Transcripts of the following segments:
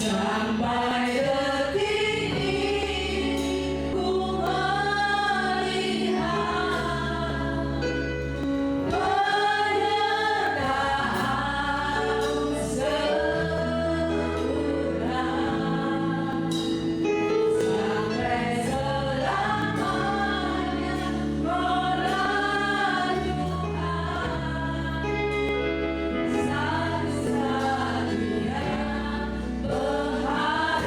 Sampai detik ini ku melihat penyertaan sempurna sampai selamanya menanjung satu-satunya bahagia.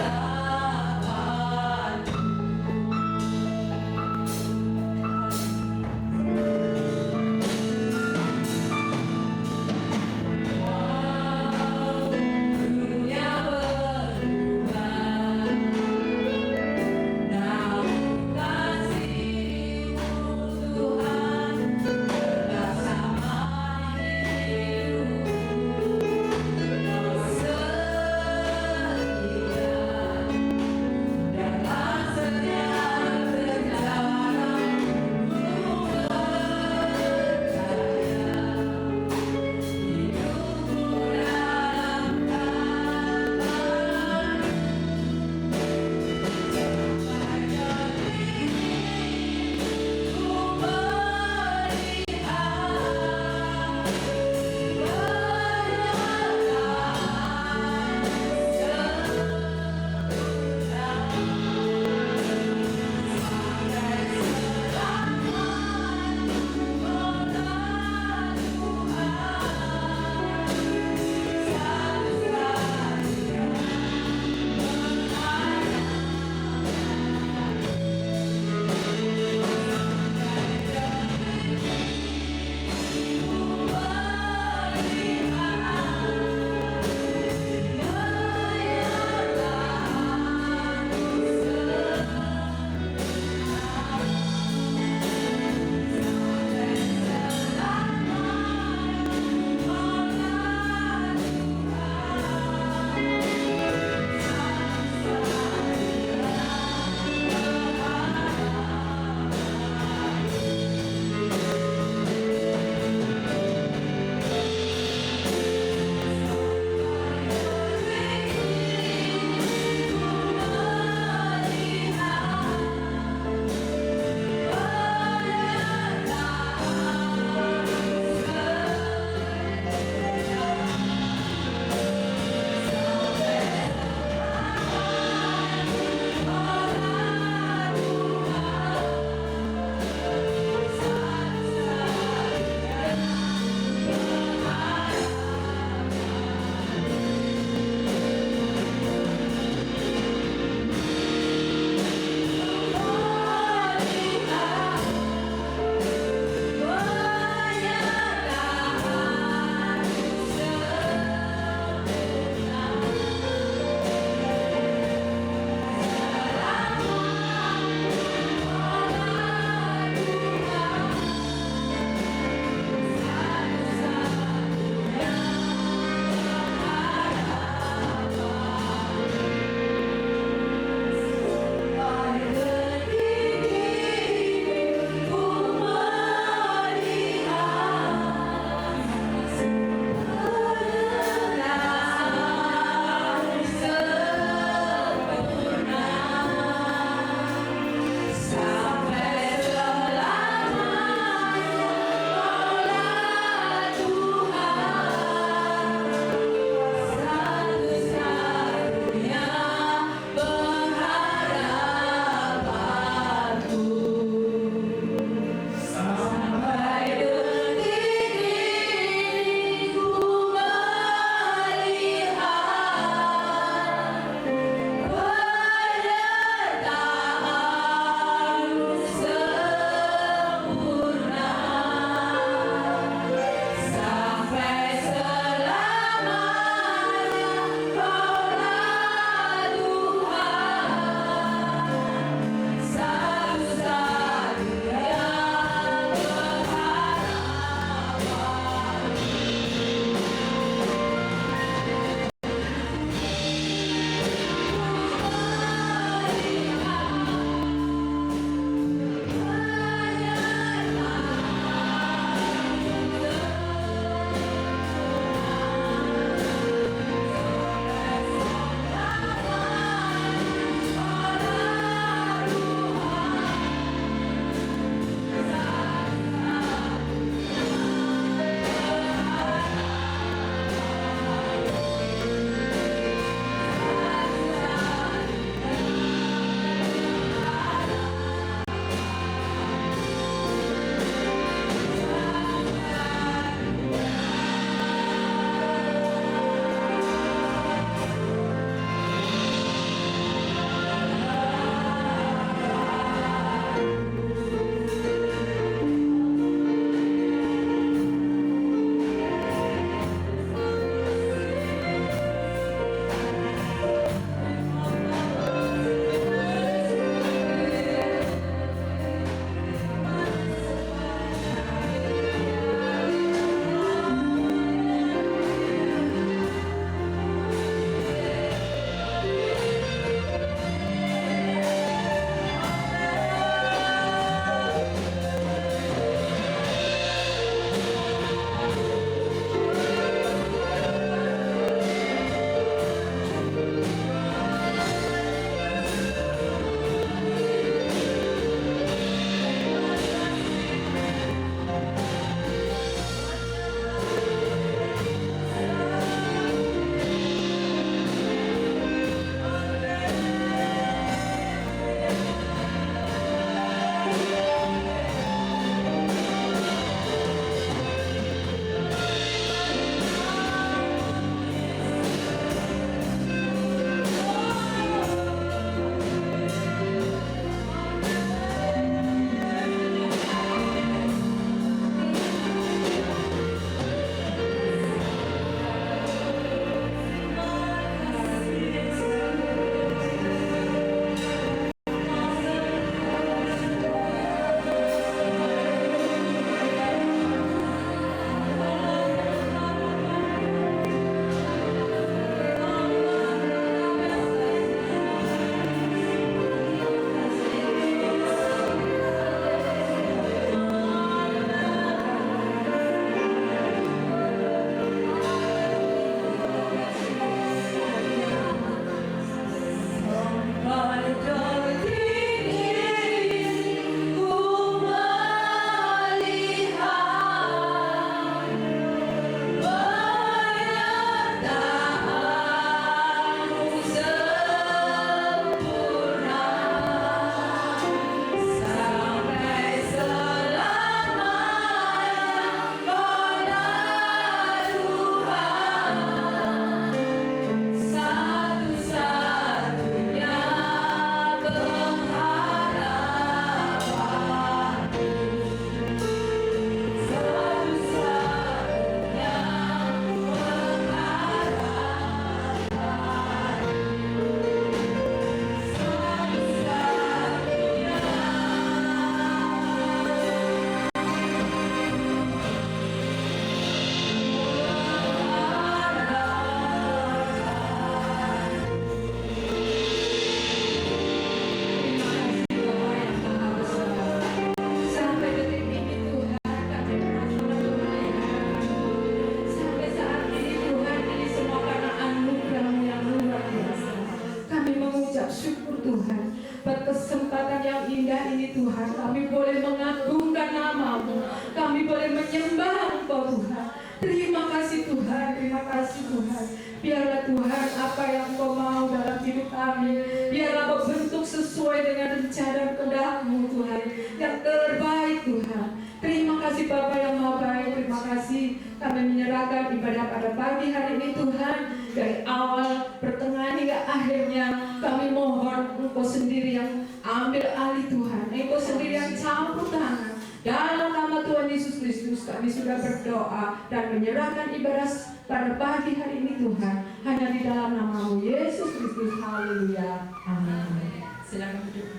indah ini Tuhan, kami boleh mengagungkan nama-Mu, kami boleh menyembah Engkau Tuhan. Terima kasih Tuhan, terima kasih Tuhan. Biarlah Tuhan apa yang Engkau mau dalam hidup kami, biarlah Engkau bentuk sesuai dengan rencana kehendak-Mu Tuhan, yang terbaik Tuhan. Terima kasih Bapa yang Maha Baik, terima kasih kami menyerahkan ibadah pada pagi hari ini Tuhan. Dari awal, pertengahan hingga akhirnya kami mohon Engkau sendiri yang ambil alih Tuhan, Engkau sendiri yang campur tangan. Dalam nama Tuhan Yesus Kristus kami sudah berdoa dan menyerahkan ibadah pada pagi hari ini Tuhan, hanya di dalam nama-Mu Yesus Kristus. Haleluya, amin. Silakan duduk.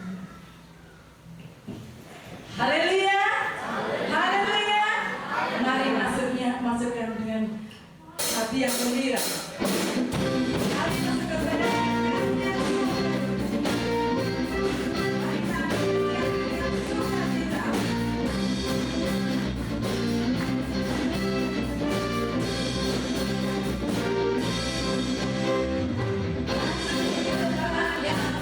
Haleluya. Haleluya. Mari masukkan dengan hati yang gembira. Mari masukkan dengan sukacita. Yang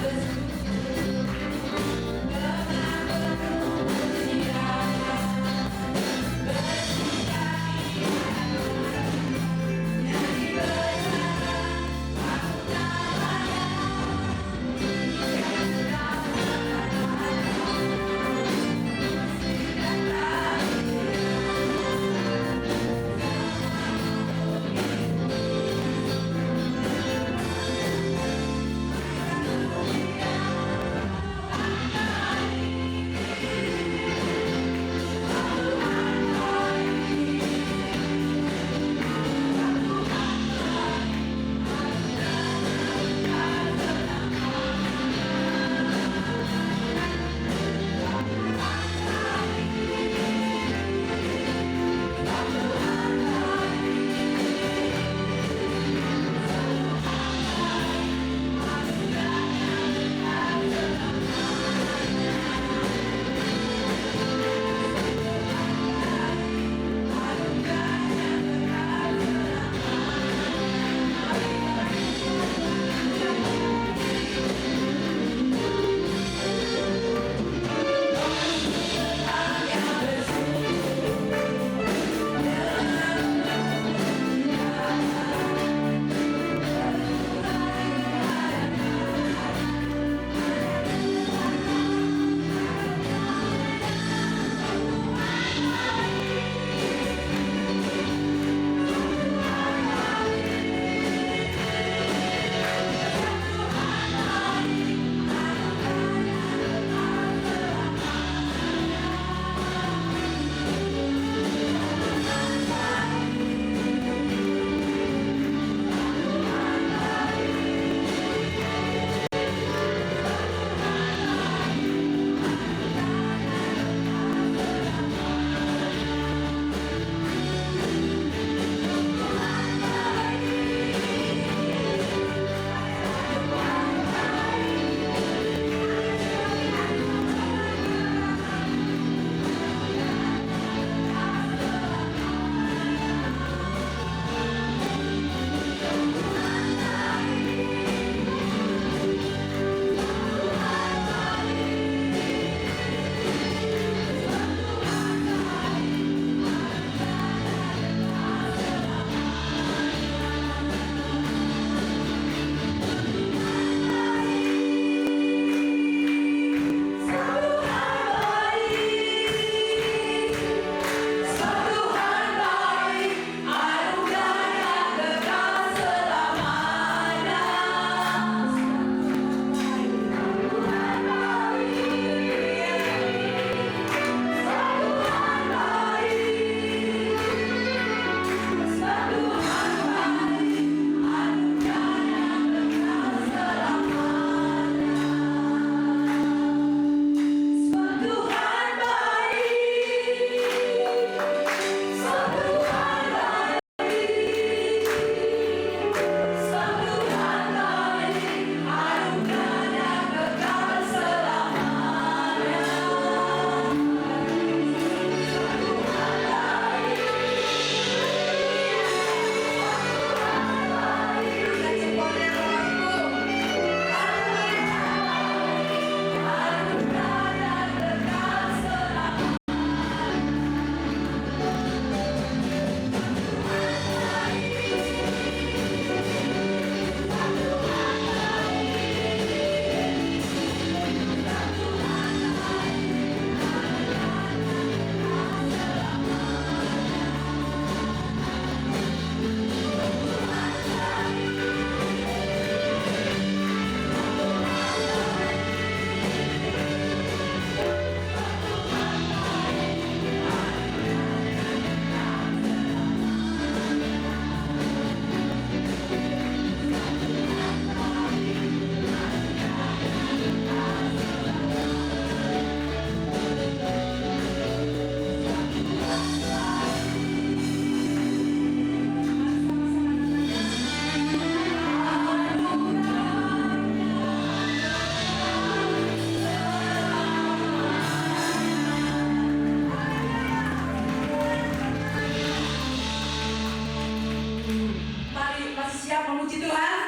puji Tuhan?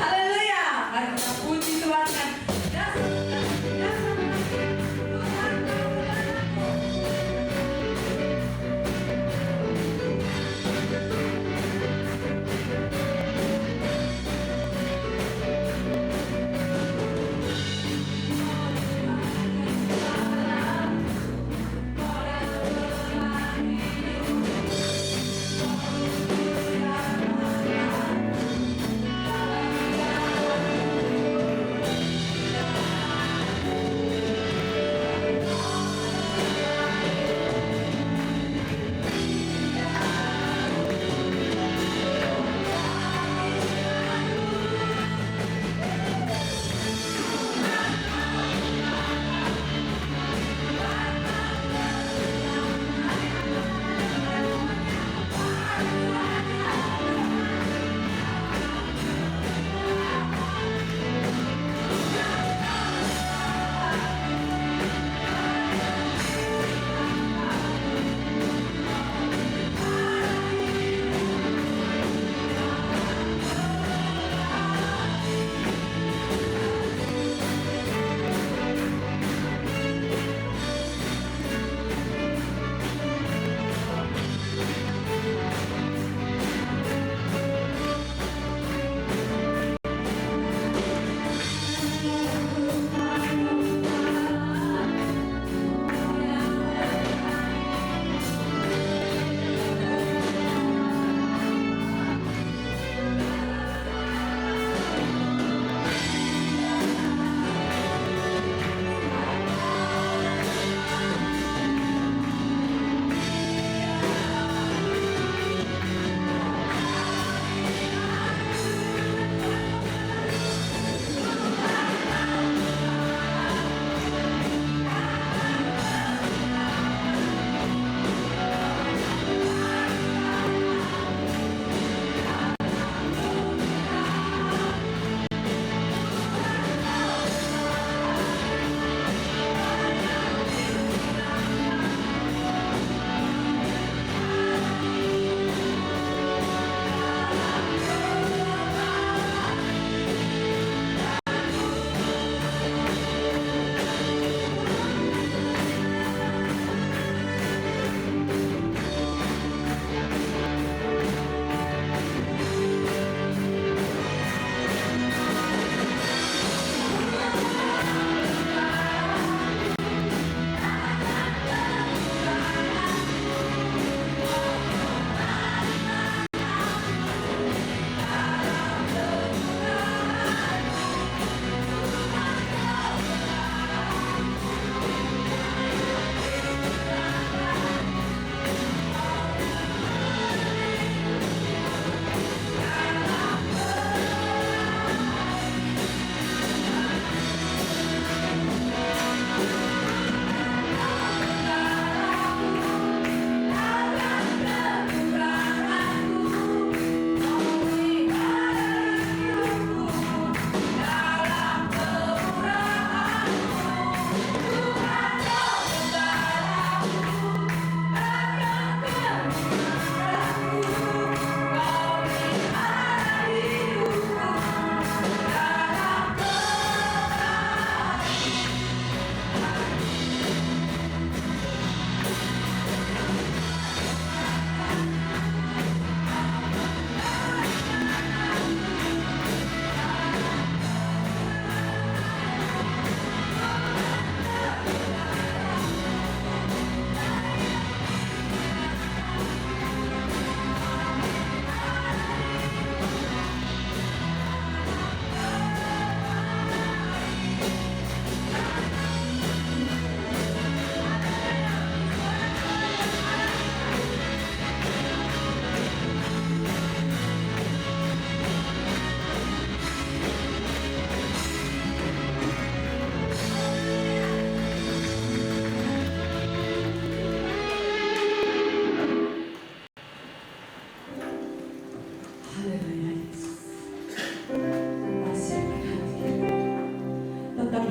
Haleluya. Mari kita puji Tuhan dengan dasar Tuhan kau.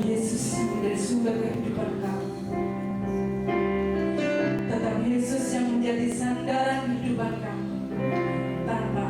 Yesus yang menjadi sumber kehidupan kami. Tetap Yesus yang menjadi sandaran kehidupan kami. Tanpa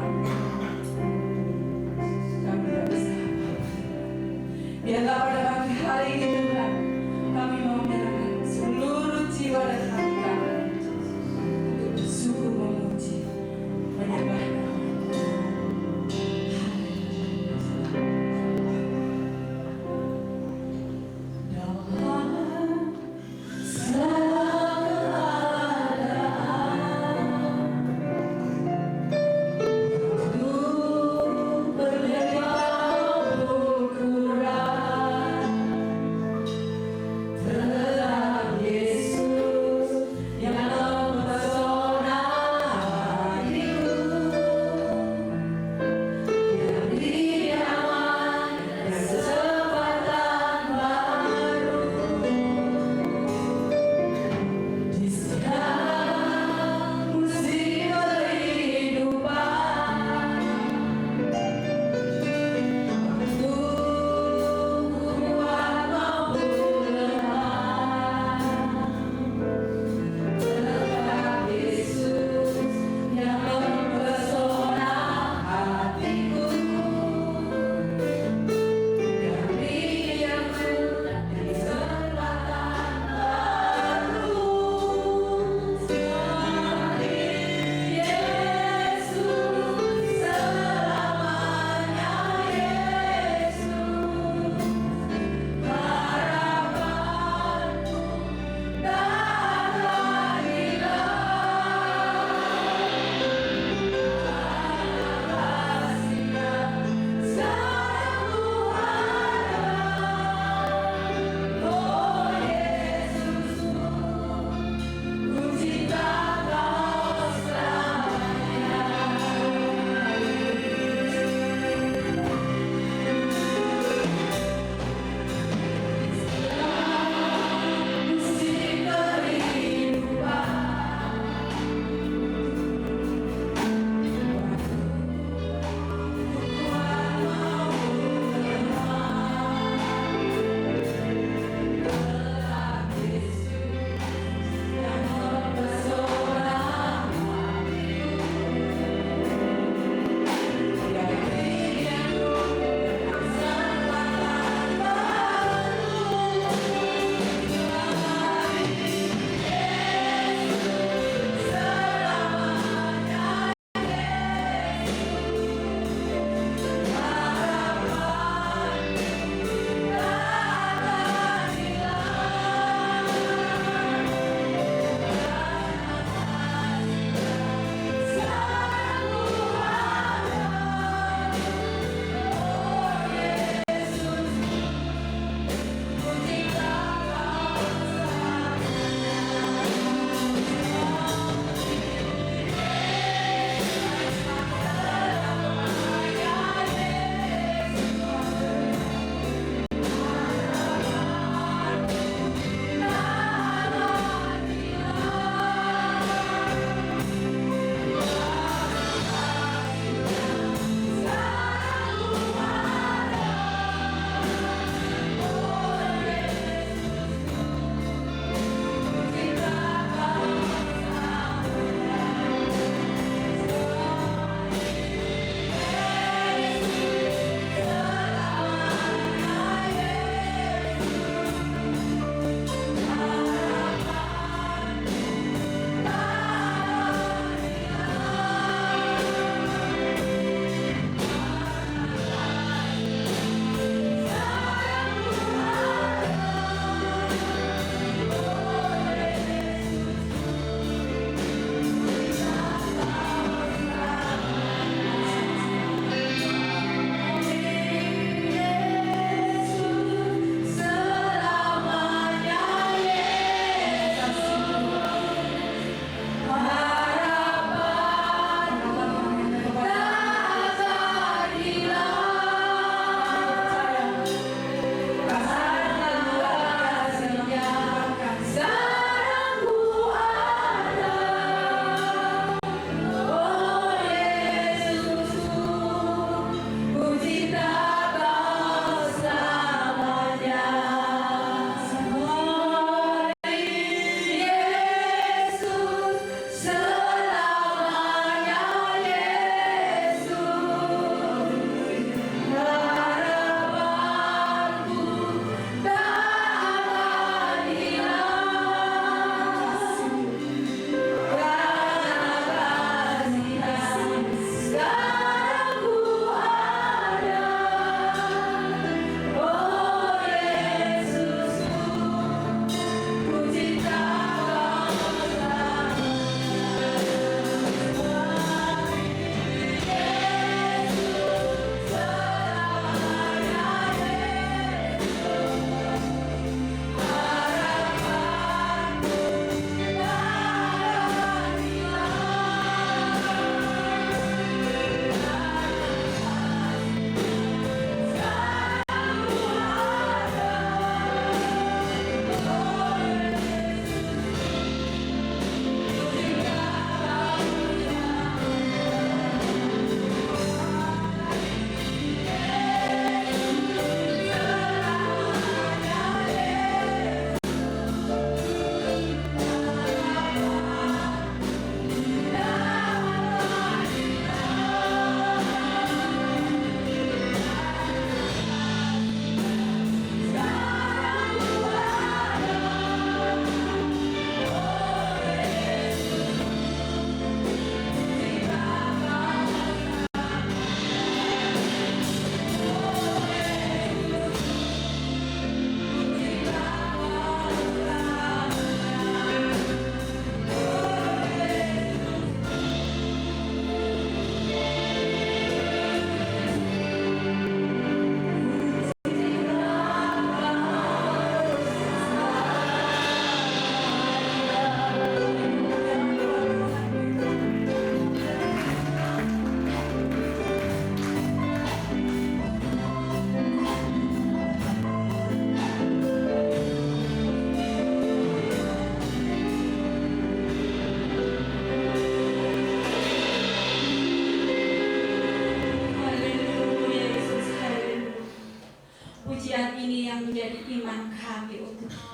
Pujian ini yang menjadi iman kami, oh Tuhan.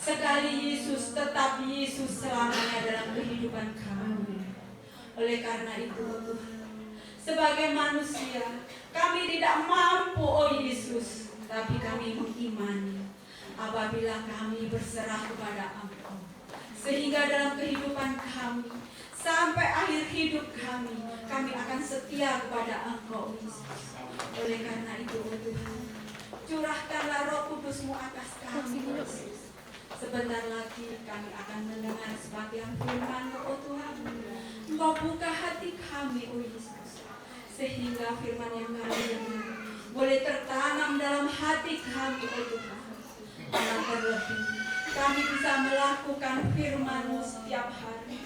Sekali Yesus, tetap Yesus selamanya dalam kehidupan kami. Oleh karena itu, oh Tuhan, sebagai manusia, kami tidak mampu, oh Yesus, tapi kami mengimani apabila kami berserah kepada Engkau. Sehingga dalam kehidupan kami, sampai akhir hidup kami akan setia kepada Engkau, Yesus. Oleh karena itu, oh Tuhan, curahkanlah Roh Kudus-Mu atas kami, Yesus. Sebentar lagi kami akan mendengar sebagian firman-Mu, oh Tuhan. Engkau buka hati kami, oh Yesus, sehingga firman yang kami dengar boleh tertanam dalam hati kami, oh Tuhan. Dan terlebih, kami bisa melakukan firman-Mu setiap hari,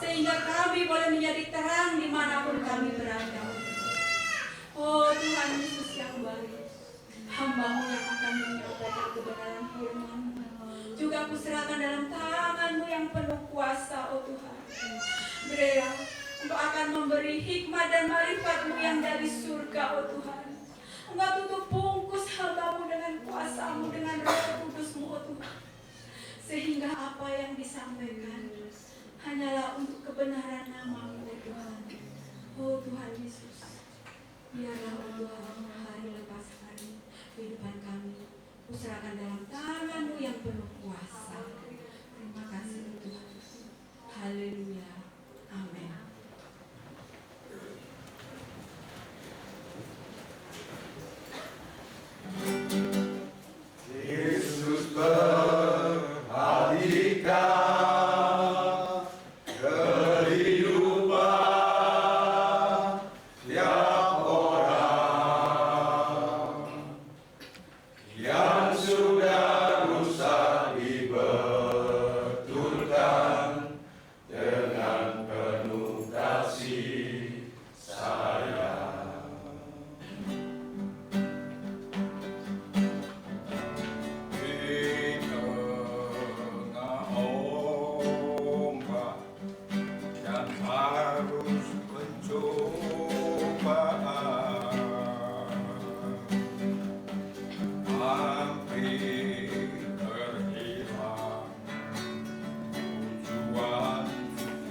sehingga kami boleh menjadi terang dimanapun kami berada. Oh Tuhan Yesus yang baik, hamba-Mu yang akan menyampaikan kebenaran firman-Mu juga kuserahkan dalam tangan-Mu yang penuh kuasa, oh Tuhan. Biarlah Engkau akan memberi hikmat dan marifat-Mu yang dari surga, oh Tuhan. Engkau tutup bungkus hamba-Mu dengan kuasa-Mu, dengan Roh Kudus-Mu, oh Tuhan. Sehingga apa yang disampaikan hanyalah untuk kebenaran nama-Mu, oh Tuhan. Oh Tuhan Yesus, biarlah oh Tuhan, hari lepas hari kehidupan kami kuserahkan dalam tangan-Mu yang penuh kuasa. Terima kasih Tuhan. Haleluya. Amin. Yesus perhatikan kehidupan tiap orang yang sudah rusak dibetulkan dengan penuh kasih sayang. Di tengah ombak dan arus pencobaan, hampir terhilang tujuan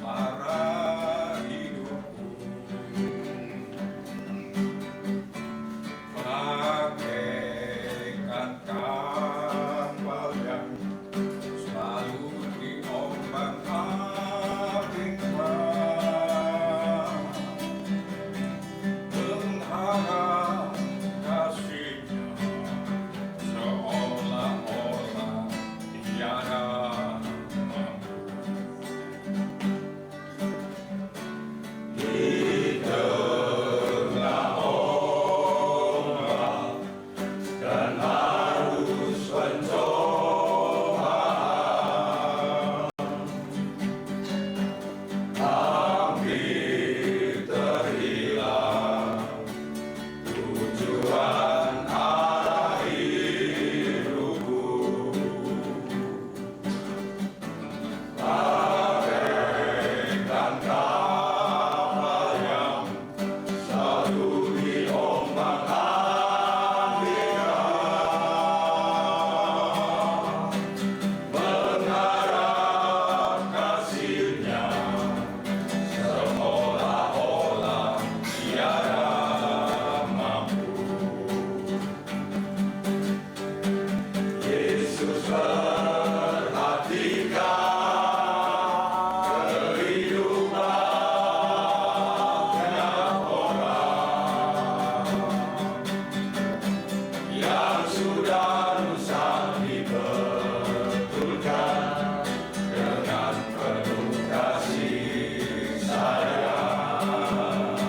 arah hidupku. Bagaikan kapal yang selalu diombang-ambingkan, mengharap kasih-Nya seolah-olah tiada mampu. Di tengah ombak dan arus pencobaan, hampir terhilang tujuan arah hidupku. Bagaikan kapal yang selalu diombang-ambingkan, mengharap kasih-Nya seolah-olah tiada mampu. Yesus perhatikan kehidupan tiap orang yang sudah rusak dibetulkan dengan penuh kasih sayang.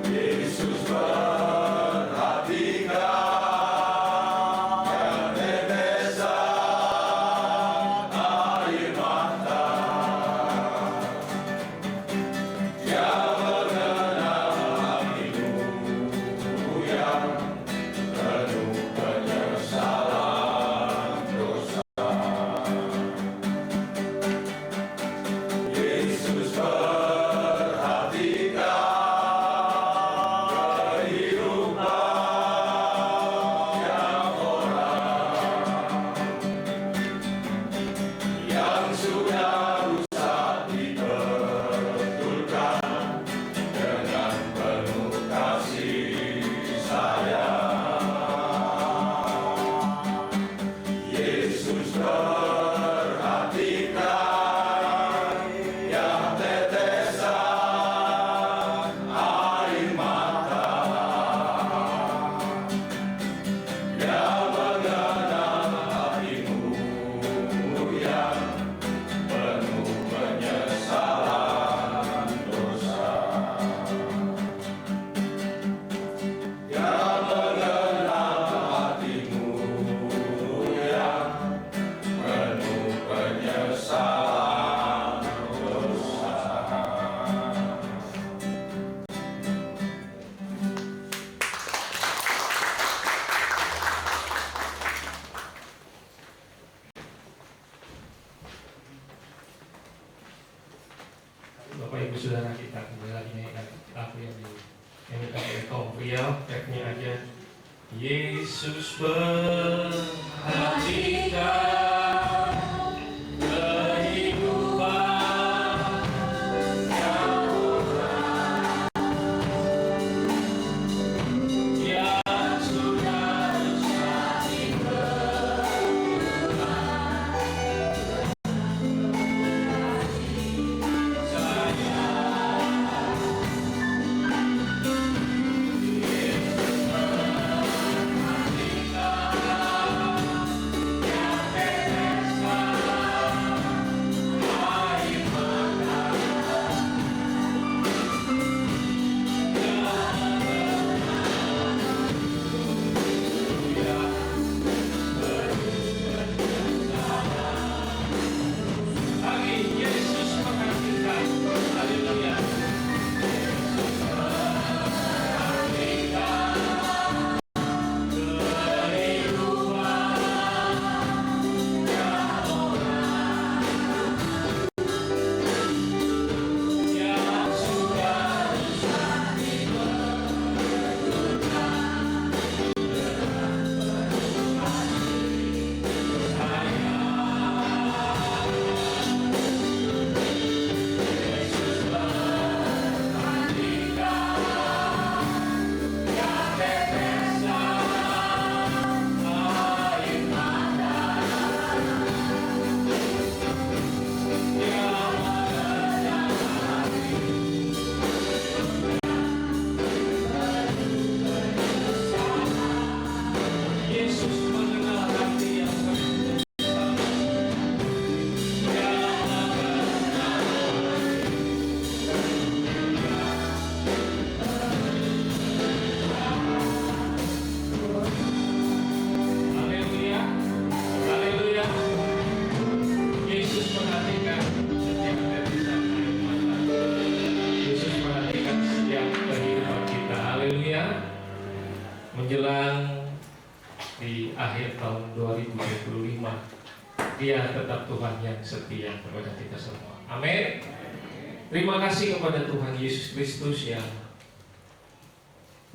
Yesus perhatikan ketetesan air mata yang mengenal hatimu yang Yesus perhatikan kehidupan yang sudah saling Yesus perhatikan, haleluya. Yesus mengenal hati yang penuh. Haleluya, haleluya. Yesus perhatikan setiap tetesan air mata. Yesus perhatikan setiap kehidupan kita. Haleluya. Menjelang di akhir tahun 2025, Dia tetap Tuhan yang setia kepada kita semua. Amin. Terima kasih kepada Tuhan Yesus Kristus yang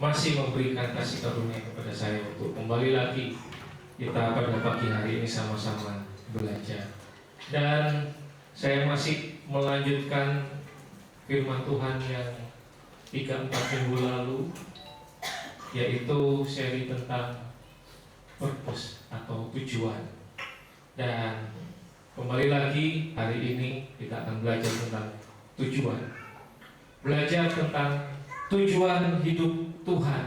masih memberikan kasih karunia kepada saya untuk kembali lagi kita pada pagi hari ini sama-sama belajar. Dan saya masih melanjutkan firman Tuhan yang 3-4 minggu lalu, yaitu seri tentang purpose atau tujuan. Dan kembali lagi hari ini kita akan belajar tentang tujuan. Belajar tentang tujuan hidup Tuhan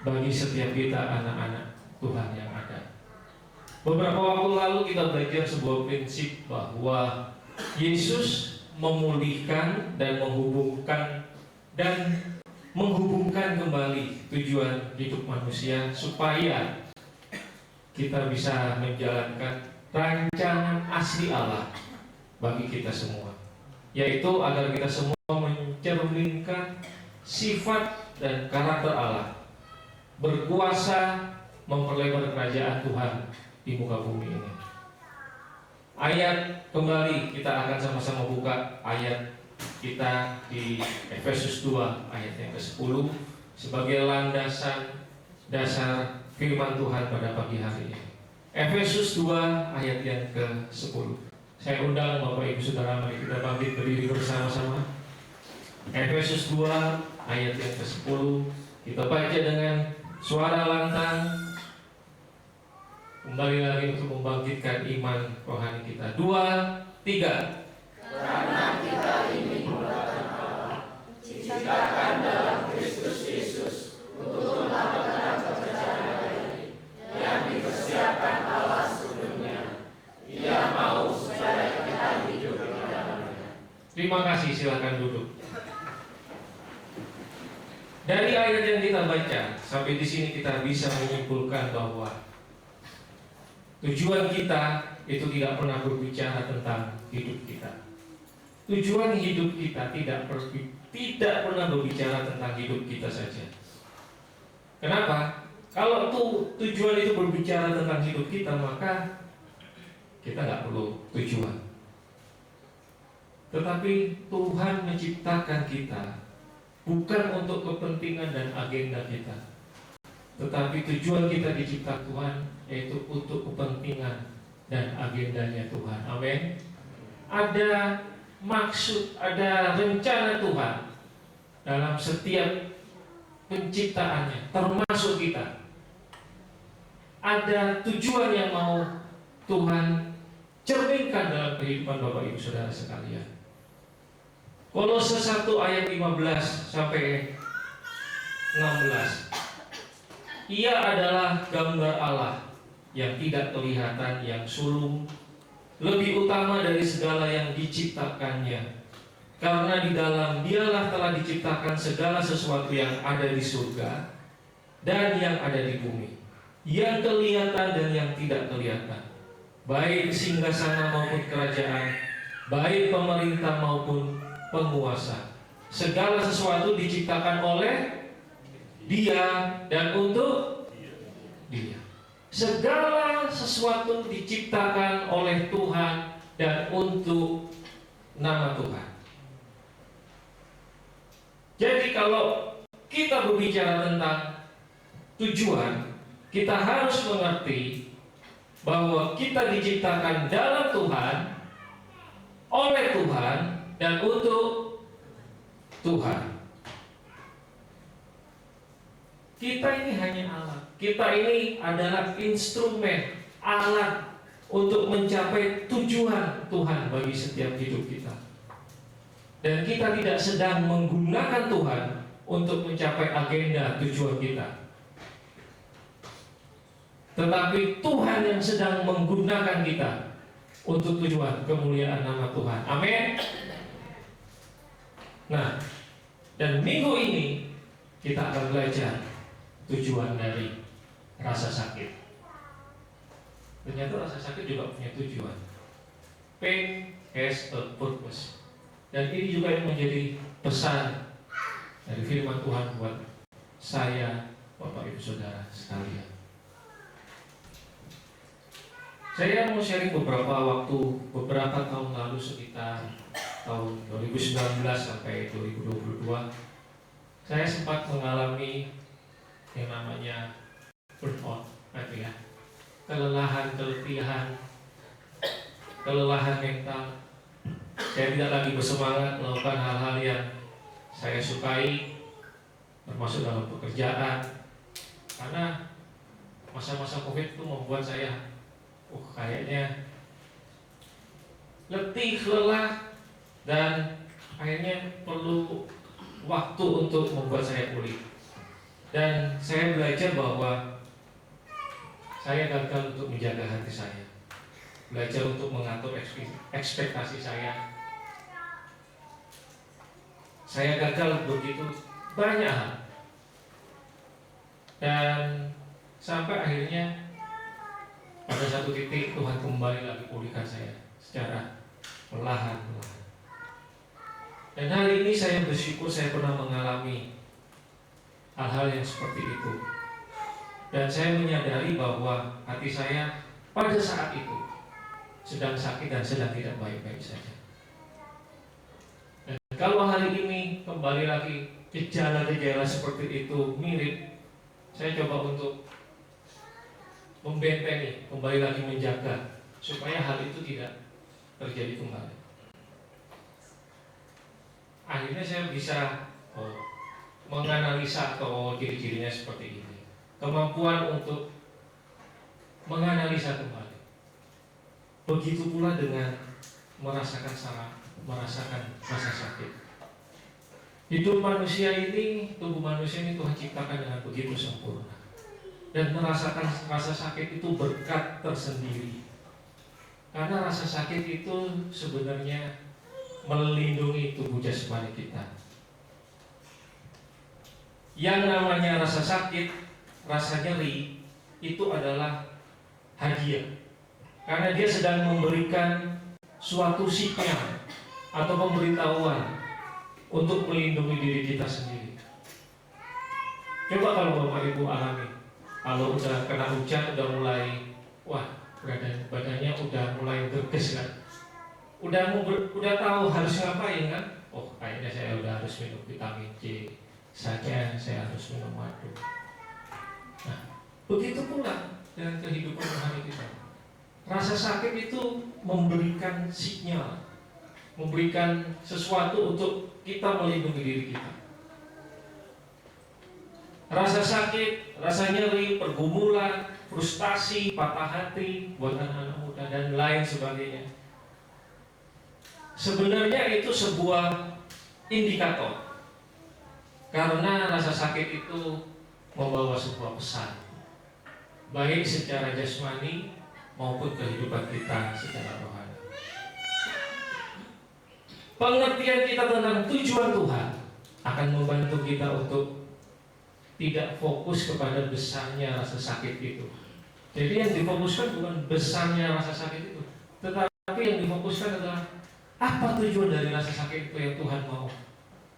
bagi setiap kita anak-anak Tuhan yang ada. Beberapa waktu lalu kita belajar sebuah prinsip bahwa Yesus memulihkan dan menghubungkan kembali tujuan hidup manusia supaya kita bisa menjalankan rancangan asli Allah bagi kita semua, yaitu agar kita semua mencerminkan sifat dan karakter Allah, berkuasa memperlebar kerajaan Tuhan di muka bumi ini. Ayat kembali kita akan sama-sama buka ayat kita di Efesus 2 ayat yang ke-10 sebagai landasan dasar firman Tuhan pada pagi hari ini. Efesus 2 ayat yang ke-10. Saya undang Bapak Ibu Saudara, mari kita bangkit berdiri bersama-sama. Efesus 2 ayat yang ke-10. Kita baca dengan suara lantang. Kembali lagi untuk membangkitkan iman rohani kita. 2, 3. Karena kita ini buatan Allah, diciptakan dalam Kristus Yesus untuk melakukan pekerjaan baik yang dipersiapkan Allah sebelumnya. Ia mau supaya kita hidup di dalamnya. Terima kasih, silakan duduk. Dari ayat yang kita baca sampai di sini kita bisa menyimpulkan bahwa tujuan kita itu tidak pernah berbicara tentang hidup kita. Tujuan hidup kita tidak pernah berbicara tentang hidup kita saja. Kenapa? Kalau tujuan itu berbicara tentang hidup kita, maka kita nggak perlu tujuan. Tetapi Tuhan menciptakan kita bukan untuk kepentingan dan agenda kita, tetapi tujuan kita dicipta Tuhan yaitu untuk kepentingan dan agendanya Tuhan. Amin. Ada maksud, ada rencana Tuhan dalam setiap penciptaannya, termasuk kita. Ada tujuan yang mau Tuhan cerminkan dalam kehidupan Bapak Ibu Saudara sekalian. Kolose 1 ayat 15 sampai 16. Ia adalah gambar Allah yang tidak kelihatan, yang sulung, lebih utama dari segala yang diciptakannya. Karena di dalam Dialah telah diciptakan segala sesuatu yang ada di surga dan yang ada di bumi, yang kelihatan dan yang tidak kelihatan, baik singgasana maupun kerajaan, baik pemerintah maupun penguasa. Segala sesuatu diciptakan oleh Dia dan untuk Dia. Segala sesuatu diciptakan oleh Tuhan dan untuk nama Tuhan. Jadi kalau kita berbicara tentang tujuan, kita harus mengerti bahwa kita diciptakan dalam Tuhan, oleh Tuhan, dan untuk Tuhan. Kita ini hanya alat. Kita ini adalah instrumen, alat untuk mencapai tujuan Tuhan bagi setiap hidup kita. Dan kita tidak sedang menggunakan Tuhan untuk mencapai agenda tujuan kita, tetapi Tuhan yang sedang menggunakan kita untuk tujuan kemuliaan nama Tuhan. Amin. Nah, dan minggu ini kita akan belajar tujuan dari rasa sakit. Ternyata rasa sakit juga punya tujuan. Pain has a purpose. Dan ini juga yang menjadi pesan dari firman Tuhan buat saya, Bapak Ibu Saudara sekalian. Saya mau sharing beberapa tahun lalu, sekitar tahun 2019 sampai 2022, saya sempat mengalami yang namanya burnout, ya, kelelahan mental. Saya tidak lagi bersemangat melakukan hal-hal yang saya sukai, termasuk dalam pekerjaan, karena masa-masa COVID itu membuat saya kayaknya letih, lelah, dan akhirnya perlu waktu untuk membuat saya pulih. Dan saya belajar bahwa saya gagal untuk menjaga hati saya, belajar untuk mengatur ekspektasi saya. Saya gagal begitu banyak hal, dan sampai akhirnya pada satu titik Tuhan kembali lagi pulihkan saya secara perlahan-lahan. Dan hari ini saya bersyukur saya pernah mengalami hal-hal yang seperti itu. Dan saya menyadari bahwa hati saya pada saat itu sedang sakit dan sedang tidak baik-baik saja. Dan kalau hari ini kembali lagi gejala-gejala seperti itu mirip, saya coba untuk membentengi, kembali lagi menjaga supaya hal itu tidak terjadi kembali. Akhirnya saya bisa menganalisa atau ciri-cirinya seperti ini. Kemampuan untuk menganalisa kembali. Begitu pula dengan merasakan rasa sakit. Hidup manusia ini, tubuh manusia ini Tuhan ciptakan dengan begitu sempurna. Dan merasakan rasa sakit itu berkat tersendiri. Karena rasa sakit itu sebenarnya melindungi tubuh jasmani kita. Yang namanya rasa sakit, rasa nyeri, itu adalah hadiah. Karena dia sedang memberikan suatu sinyal atau pemberitahuan untuk melindungi diri kita sendiri. Coba kalau Bapak Ibu alami, kalau udah kena hujan, udah mulai, badannya udah mulai gerges kan, udah tahu harus ngapain kan? Oh, kayaknya saya udah harus minum vitamin C saja, saya harus minum madu. Nah, begitu pula dengan kehidupan rohani kita. Rasa sakit itu memberikan sinyal, memberikan sesuatu untuk kita melindungi diri kita. Rasa sakit, rasa nyeri, pergumulan, frustasi, patah hati buat anak-anak muda dan lain sebagainya. Sebenarnya itu sebuah indikator. Karena rasa sakit itu membawa sebuah pesan, baik secara jasmani maupun kehidupan kita secara rohani. Pengertian kita tentang tujuan Tuhan akan membantu kita untuk tidak fokus kepada besarnya rasa sakit itu. Jadi yang difokuskan bukan besarnya rasa sakit itu, tetapi yang difokuskan adalah apa tujuan dari rasa sakit itu yang Tuhan mau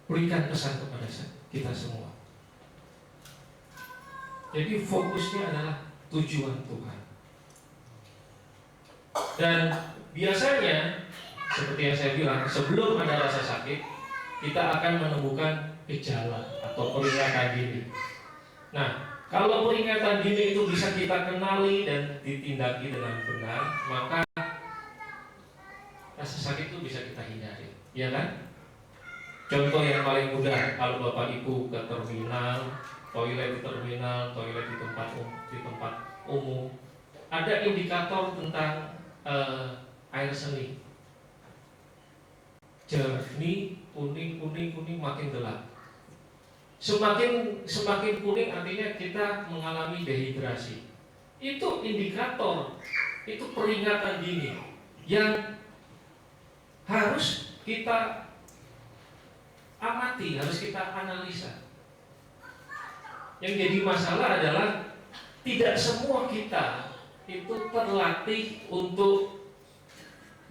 berikan pesan kepada kita semua. Jadi fokusnya adalah tujuan Tuhan. Dan biasanya seperti yang saya bilang, sebelum ada rasa sakit, kita akan menemukan gejala atau peringatan dini. Nah, kalau peringatan dini itu bisa kita kenali dan ditindaki dengan benar, maka rasa sakit itu bisa kita hindari, ya kan? Contoh yang paling mudah, kalau Bapak Ibu ke terminal, toilet di terminal, toilet di tempat umum, ada indikator tentang air seni. Jernih, kuning makin gelap. Semakin kuning artinya kita mengalami dehidrasi. Itu indikator, itu peringatan dini yang harus kita amati, harus kita analisa. Yang jadi masalah adalah tidak semua kita itu terlatih untuk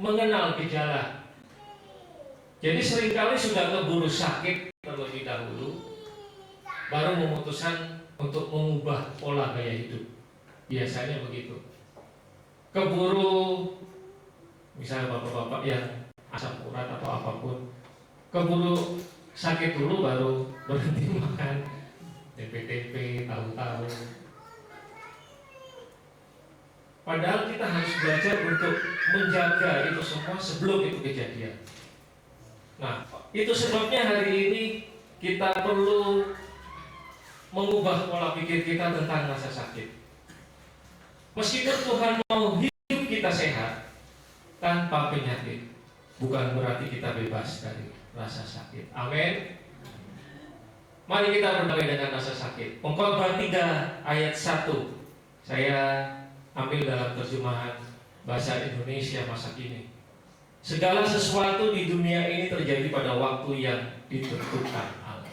mengenal gejala. Jadi seringkali sudah keburu sakit terlebih dahulu, baru memutuskan untuk mengubah pola gaya hidup. Biasanya begitu. Keburu, misalnya bapak-bapak yang asam urat atau apapun, keburu sakit dulu baru berhenti makan TP-TP, tahu-tahu. Padahal kita harus belajar untuk menjaga itu semua sebelum itu kejadian. Nah, itu sebabnya hari ini kita perlu mengubah pola pikir kita tentang rasa sakit. Meskipun Tuhan mau hidup kita sehat tanpa penyakit, bukan berarti kita bebas dari rasa sakit. Amin. Mari kita berdamai dengan rasa sakit. Pengkhotbah 3 ayat 1. Saya ambil dalam terjemahan bahasa Indonesia masa kini. Segala sesuatu di dunia ini terjadi pada waktu yang ditentukan Allah.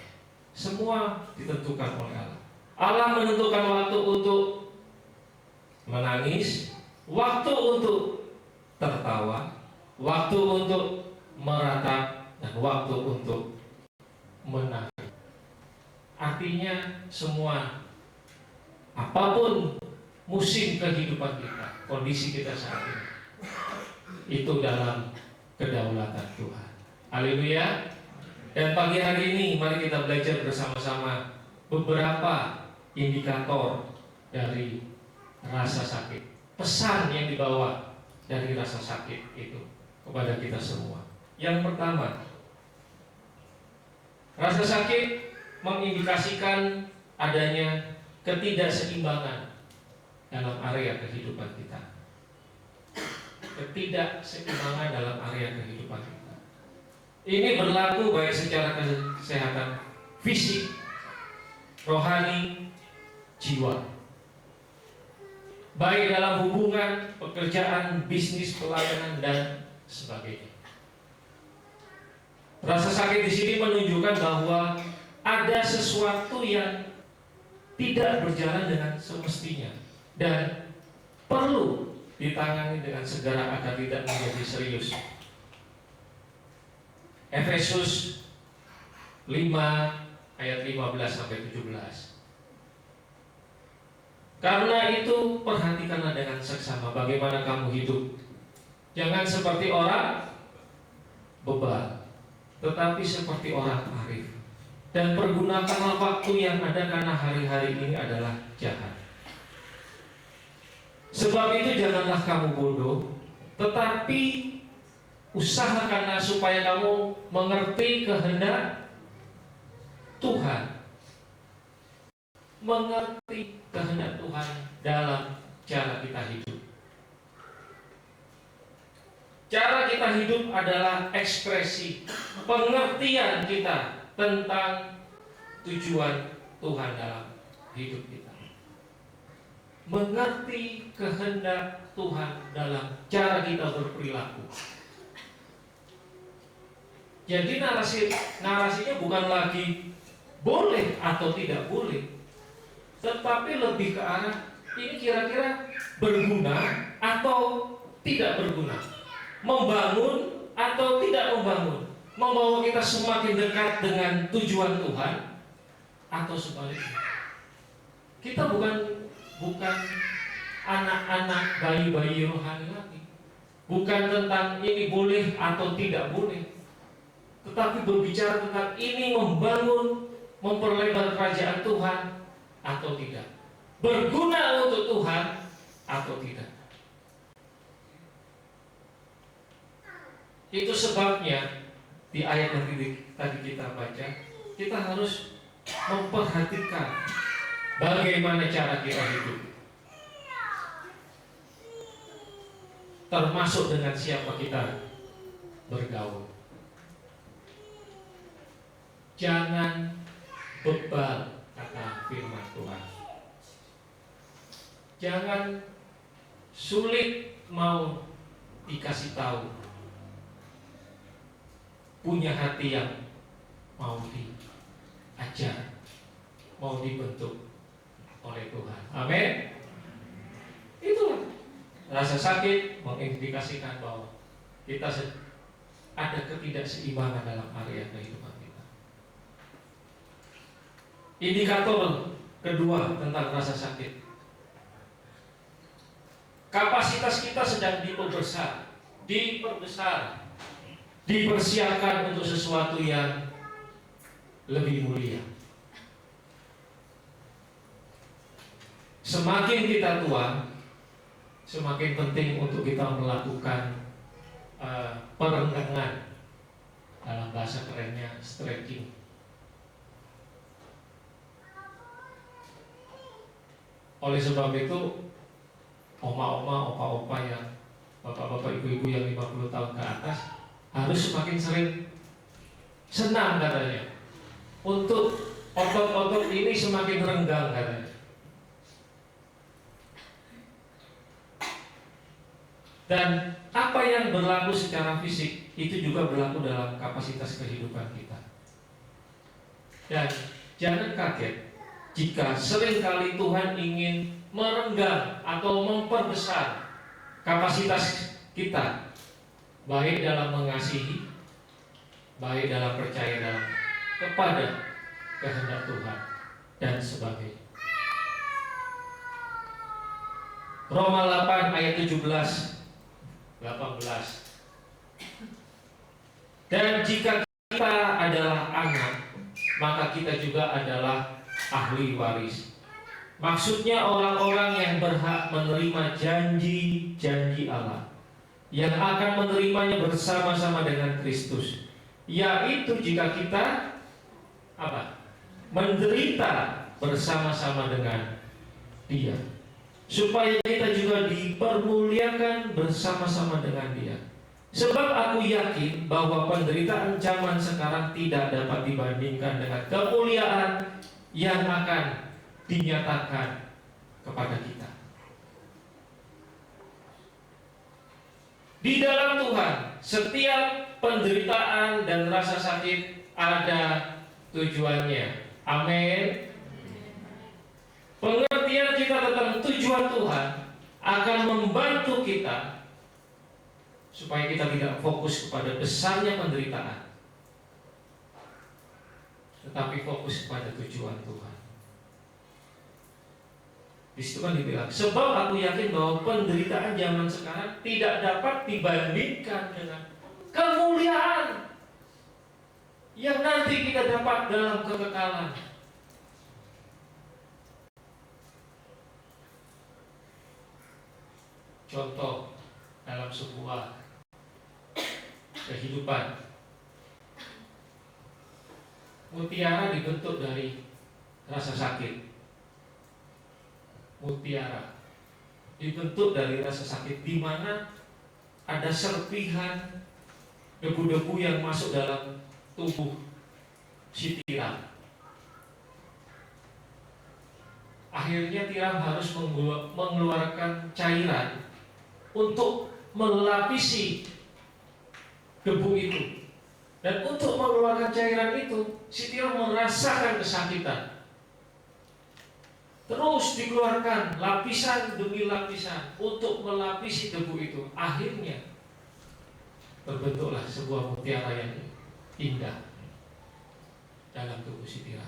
Semua ditentukan oleh Allah. Allah menentukan waktu untuk menangis, waktu untuk tertawa, waktu untuk meratap, dan waktu untuk menangis. Artinya semua, apapun musim kehidupan kita, kondisi kita saat ini, itu dalam kedaulatan Tuhan. Haleluya. Dan pagi hari ini mari kita belajar bersama-sama beberapa indikator dari rasa sakit, pesan yang dibawa dari rasa sakit itu kepada kita semua. Yang pertama, rasa sakit mengindikasikan adanya ketidakseimbangan dalam area kehidupan kita. Ketidakseimbangan dalam area kehidupan kita. Ini berlaku baik secara kesehatan fisik, rohani, jiwa. Baik dalam hubungan, pekerjaan, bisnis, pelayanan, dan sebagainya. Rasa sakit di sini menunjukkan bahwa ada sesuatu yang tidak berjalan dengan semestinya dan perlu ditangani dengan segera agar tidak menjadi serius. Efesus 5 ayat 15 sampai 17. Karena itu perhatikanlah dengan seksama bagaimana kamu hidup. Jangan seperti orang bebal, tetapi seperti orang arif. Dan pergunakanlah waktu yang ada, karena hari-hari ini adalah jahat. Sebab itu janganlah kamu bodoh, tetapi usahakanlah supaya kamu mengerti kehendak Tuhan. Mengerti kehendak Tuhan dalam cara kita hidup. Cara kita hidup adalah ekspresi pengertian kita tentang tujuan Tuhan dalam hidup kita. Mengerti kehendak Tuhan dalam cara kita berperilaku. Jadi narasinya bukan lagi boleh atau tidak boleh, tetapi lebih ke arah ini kira-kira berguna atau tidak berguna, membangun atau tidak membangun, membawa kita semakin dekat dengan tujuan Tuhan atau sebaliknya. Kita bukan anak-anak bayi-bayi rohani lagi, bukan tentang ini boleh atau tidak boleh, tetapi berbicara tentang ini membangun, memperlebar kerajaan Tuhan atau tidak, berguna untuk Tuhan atau tidak. Itu sebabnya di ayat yang tadi kita baca, kita harus memperhatikan bagaimana cara kita hidup, termasuk dengan siapa kita bergaul. Jangan bebal, kata firman Tuhan. Jangan sulit mau dikasih tahu, punya hati yang mau diajar, mau dibentuk oleh Tuhan. Amin. Itulah rasa sakit mengindikasikan bahwa kita ada ketidakseimbangan dalam area kehidupan kita. Indikator kedua tentang rasa sakit, kapasitas kita sedang diperbesar, dipersiapkan untuk sesuatu yang lebih mulia. Semakin kita tua, semakin penting untuk kita melakukan perenggangan, dalam bahasa kerennya stretching. Oleh sebab itu, oma-oma, opa-opa yang bapak-bapak, ibu-ibu yang 50 tahun ke atas harus semakin sering senam katanya, untuk otot-otot ini semakin renggang katanya. Dan apa yang berlaku secara fisik itu juga berlaku dalam kapasitas kehidupan kita. Dan jangan kaget jika seringkali Tuhan ingin merenggang atau memperbesar kapasitas kita, baik dalam mengasihi, baik dalam percaya kepada kehendak Tuhan dan sebagainya. Roma 8 ayat 17-18. Dan jika kita adalah anak, maka kita juga adalah ahli waris. Maksudnya orang-orang yang berhak menerima janji-janji Allah, yang akan menerimanya bersama-sama dengan Kristus, yaitu jika kita menderita bersama-sama dengan Dia, supaya kita juga dipermuliakan bersama-sama dengan Dia. Sebab aku yakin bahwa penderitaan zaman sekarang tidak dapat dibandingkan dengan kemuliaan yang akan dinyatakan kepada kita. Di dalam Tuhan, setiap penderitaan dan rasa sakit ada tujuannya. Amin. Pengertian kita tentang tujuan Tuhan akan membantu kita supaya kita tidak fokus kepada besarnya penderitaan, tetapi fokus kepada tujuan Tuhan. Di situ kan dibilang, sebab aku yakin bahwa penderitaan zaman sekarang tidak dapat dibandingkan dengan kemuliaan yang nanti kita dapat dalam kekekalan. Contoh dalam sebuah kehidupan, mutiara dibentuk dari rasa sakit. Mutiara dibentuk dari rasa sakit, di mana ada serpihan debu-debu yang masuk dalam tubuh si tiram. Akhirnya tiram harus mengeluarkan cairan untuk melapisi debu itu. Dan untuk mengeluarkan cairan itu, si tiram merasakan kesakitan. Terus dikeluarkan lapisan demi lapisan untuk melapisi debu itu. Akhirnya terbentuklah sebuah mutiara yang indah dalam tubuh si tiram.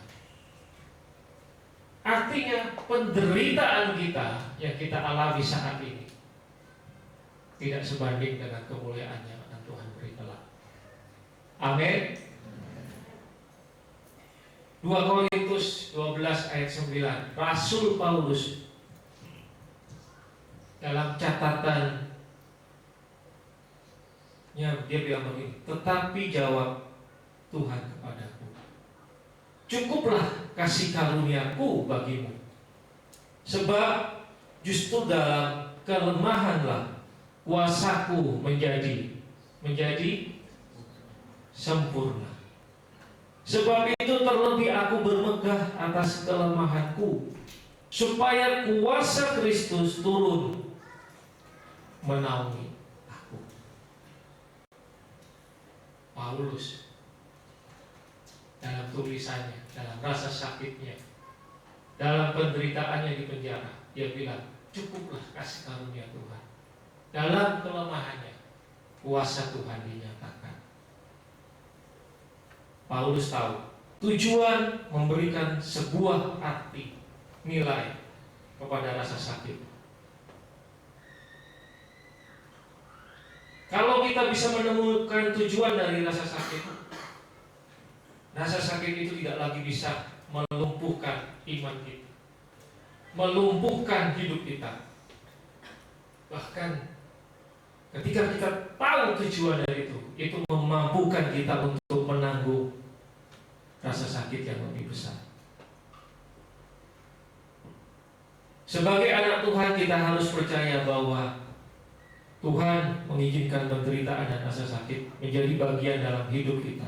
Artinya penderitaan kita yang kita alami saat ini tidak sebanding dengan kemuliaan yang akan Tuhan beri kelak. Amin. 2 Korintus 12 ayat 9, Rasul Paulus dalam catatannya dia bilang begini, tetapi jawab Tuhan kepadaku, cukuplah kasih karuniaku bagimu, sebab justru dalam kelemahanlah kuasaku menjadi sempurna. Sebab itu terlebih aku bermegah atas kelemahanku, supaya kuasa Kristus turun menaungi aku. Paulus dalam tulisannya, dalam rasa sakitnya, dalam penderitaannya di penjara, dia bilang, cukuplah kasih karunia Tuhan. Dalam kelemahannya, kuasa Tuhan dinyatakan. Paulus tahu tujuan memberikan sebuah arti, nilai kepada rasa sakit. Kalau kita bisa menemukan tujuan dari rasa sakit itu tidak lagi bisa melumpuhkan iman kita, melumpuhkan hidup kita. Bahkan ketika kita tahu tujuan dari itu memampukan kita untuk menanggung rasa sakit yang lebih besar. Sebagai anak Tuhan, kita harus percaya bahwa Tuhan mengizinkan penderitaan dan rasa sakit menjadi bagian dalam hidup kita.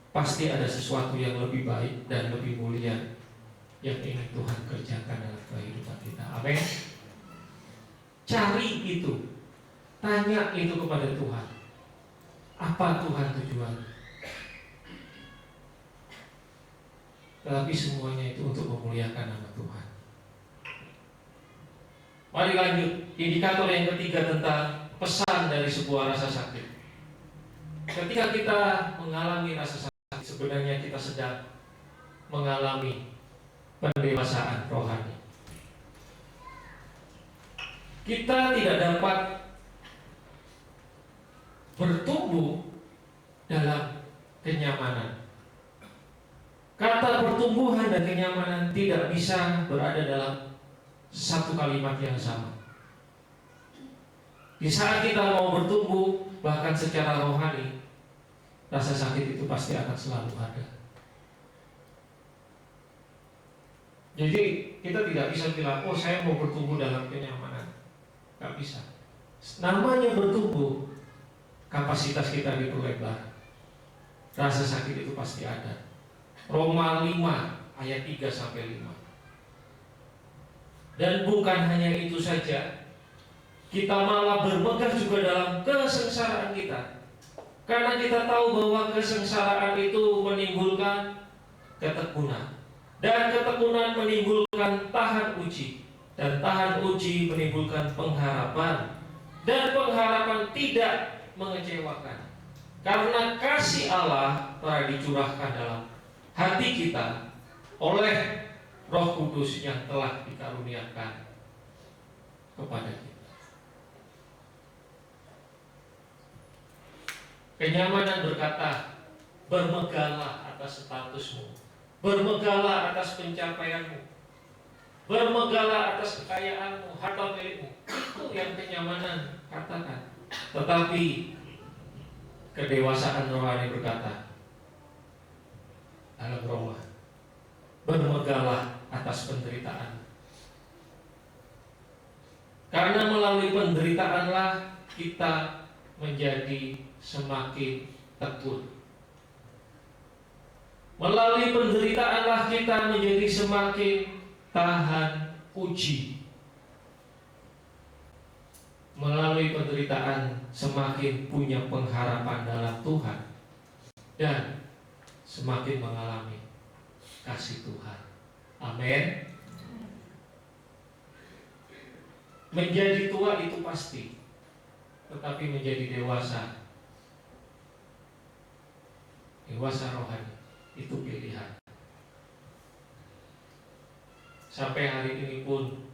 Pasti ada sesuatu yang lebih baik dan lebih mulia yang ingin Tuhan kerjakan dalam kehidupan kita. Amin. Cari itu, tanya itu kepada Tuhan. Apa Tuhan tujuan? Tetapi semuanya itu untuk memuliakan nama Tuhan. Mari lanjut. Indikator yang ketiga tentang pesan dari sebuah rasa sakit. Ketika kita mengalami rasa sakit, sebenarnya kita sedang mengalami pendewasaan rohani. Kita tidak dapat bertumbuh dalam kenyamanan. Kata pertumbuhan dan kenyamanan tidak bisa berada dalam satu kalimat yang sama. Di saat kita mau bertumbuh, bahkan secara rohani, rasa sakit itu pasti akan selalu ada. Jadi kita tidak bisa bilang, oh saya mau bertumbuh dalam kenyamanan. Gak bisa. Namanya bertumbuh, kapasitas kita diperlebar. Rasa sakit itu pasti ada. Roma 5 ayat 3-5. Dan bukan hanya itu saja, kita malah bermegah juga dalam kesengsaraan kita. Karena kita tahu bahwa kesengsaraan itu menimbulkan ketekunan, dan ketekunan menimbulkan tahan uji, dan tahan uji menimbulkan pengharapan, dan pengharapan tidak mengecewakan. Karena kasih Allah telah dicurahkan dalam hati kita oleh Roh Kudus yang telah dikaruniakan kepada kita. Kenyamanan berkata, Bermegahlah atas statusmu, bermegahlah atas pencapaianmu, bermegahlah atas kekayaanmu, harta milikmu. Itu yang kenyamanan katakan. Tetapi kedewasaan rohani berkata dalam Roma, bermegahlah atas penderitaan. Karena melalui penderitaanlah kita menjadi semakin tekun. Melalui penderitaanlah kita menjadi semakin tahan uji. Melalui penderitaan semakin punya pengharapan dalam Tuhan dan semakin mengalami kasih Tuhan. Amin. Menjadi tua itu pasti, tetapi menjadi dewasa rohani itu pilihan. Sampai hari ini pun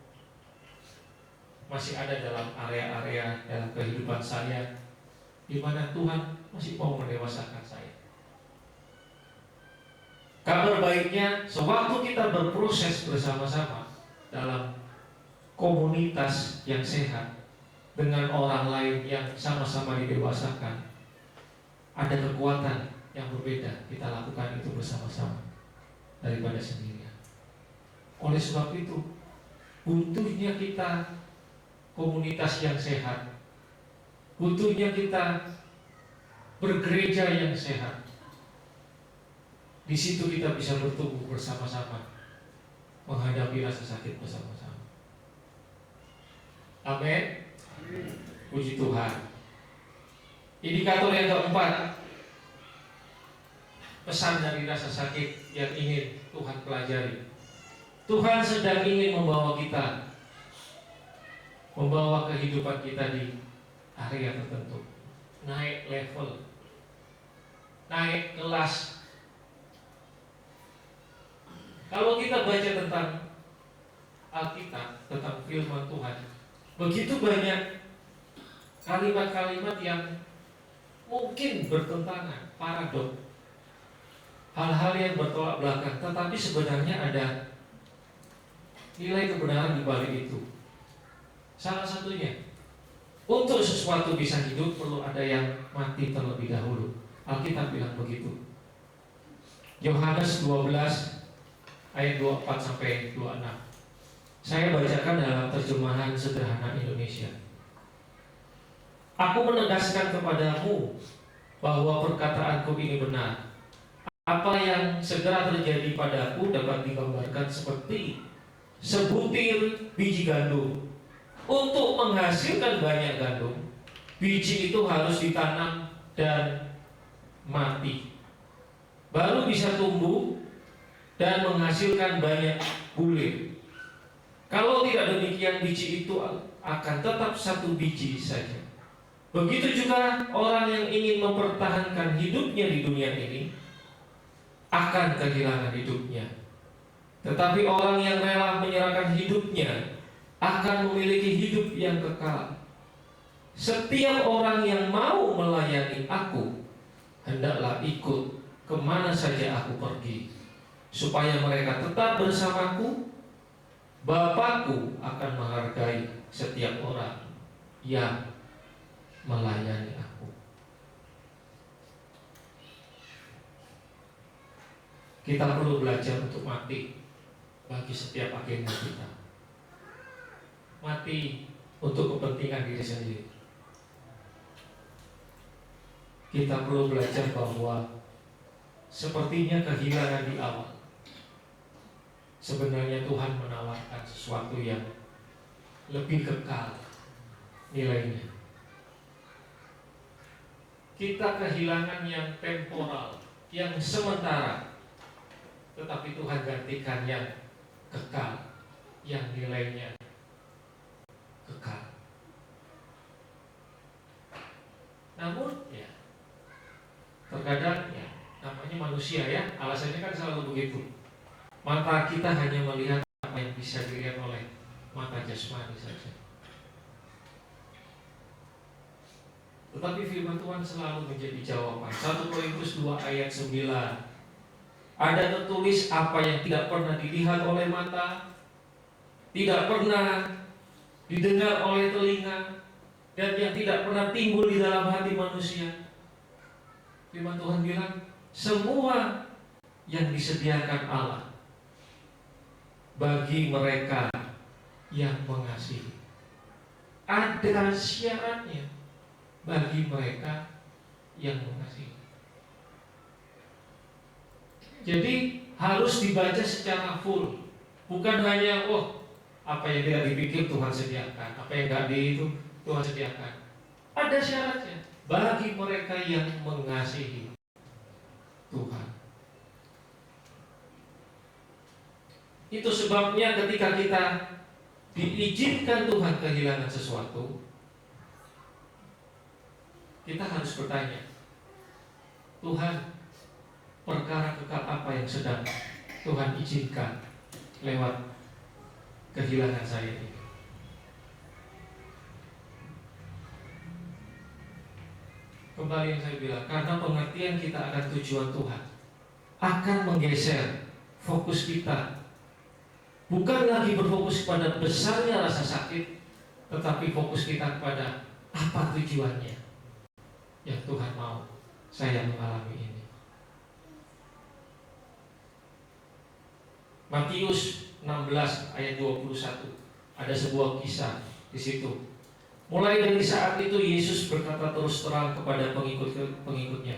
masih ada dalam area-area dalam kehidupan saya di mana Tuhan masih mau mendewasakan saya. Kabar baiknya, sewaktu kita berproses bersama-sama dalam komunitas yang sehat dengan orang lain yang sama-sama didewasakan, ada kekuatan yang berbeda kita lakukan itu bersama-sama daripada sendirian. Oleh sebab itu, butuhnya kita komunitas yang sehat, butuhnya kita bergereja yang sehat. Di situ kita bisa bertumbuh bersama-sama, menghadapi rasa sakit bersama-sama. Amin. Puji Tuhan. Indikator yang keempat, pesan dari rasa sakit yang ingin Tuhan pelajari. Tuhan sedang ingin membawa kehidupan kita di area tertentu, naik level, naik kelas. Kalau kita baca tentang Alkitab, tentang firman Tuhan, begitu banyak kalimat-kalimat yang mungkin bertentangan, paradok, hal-hal yang bertolak belakang, tetapi sebenarnya ada nilai kebenaran di balik itu. Salah satunya, untuk sesuatu bisa hidup perlu ada yang mati terlebih dahulu. Alkitab bilang begitu. Yohanes 12 ayat 24 sampai 26. Saya bacakan dalam terjemahan sederhana Indonesia. Aku menegaskan kepadamu bahwa perkataanku ini benar. Apa yang segera terjadi padaku dapat digambarkan seperti sebutir biji gandum. Untuk menghasilkan banyak gandum, biji itu harus ditanam dan mati, baru bisa tumbuh dan menghasilkan banyak bulir. Kalau tidak demikian, biji itu akan tetap satu biji saja. Begitu juga orang yang ingin mempertahankan hidupnya di dunia ini akan kehilangan hidupnya. Tetapi orang yang rela menyerahkan hidupnya akan memiliki hidup yang kekal. Setiap orang yang mau melayani aku hendaklah ikut kemana saja aku pergi, supaya mereka tetap bersamaku. Bapakku akan menghargai setiap orang yang melayani aku. Kita perlu belajar untuk mati bagi setiap agenda kita. Mati untuk kepentingan diri sendiri. Kita perlu belajar bahwa sepertinya kehilangan di awal, sebenarnya Tuhan menawarkan sesuatu yang lebih kekal nilainya. Kita kehilangan yang temporal, yang sementara, tetapi Tuhan gantikan yang kekal, yang nilainya kekal. Namun ya, terkadang ya, namanya manusia ya, alasannya kan selalu begitu. Mata kita hanya melihat apa yang bisa dilihat oleh mata jasmani saja. Tetapi firman Tuhan selalu menjadi jawaban. 1 Korintus 2 ayat 9. Ada tertulis apa yang tidak pernah dilihat oleh mata, tidak pernah didengar oleh telinga, dan yang tidak pernah timbul di dalam hati manusia. Firman Tuhan bilang, semua yang disediakan Allah bagi mereka yang mengasihi. Ada syaratnya bagi mereka yang mengasihi. Jadi harus dibaca secara full, bukan hanya apa yang tidak dipikir Tuhan sediakan, apa yang tidak itu Tuhan sediakan. Ada syaratnya bagi mereka yang mengasihi Tuhan. Itu sebabnya ketika kita diizinkan Tuhan kehilangan sesuatu, kita harus bertanya, Tuhan, perkara kekal apa yang sedang Tuhan izinkan lewat kehilangan saya ini? Kembali yang saya bilang, karena pengertian kita akan tujuan Tuhan akan menggeser fokus kita, bukan lagi berfokus pada besarnya rasa sakit, tetapi fokus kita kepada apa tujuannya yang Tuhan mau saya mengalami ini. Matius 16 ayat 21, ada sebuah kisah di situ. Mulai dari saat itu Yesus berkata terus terang kepada pengikut-pengikutnya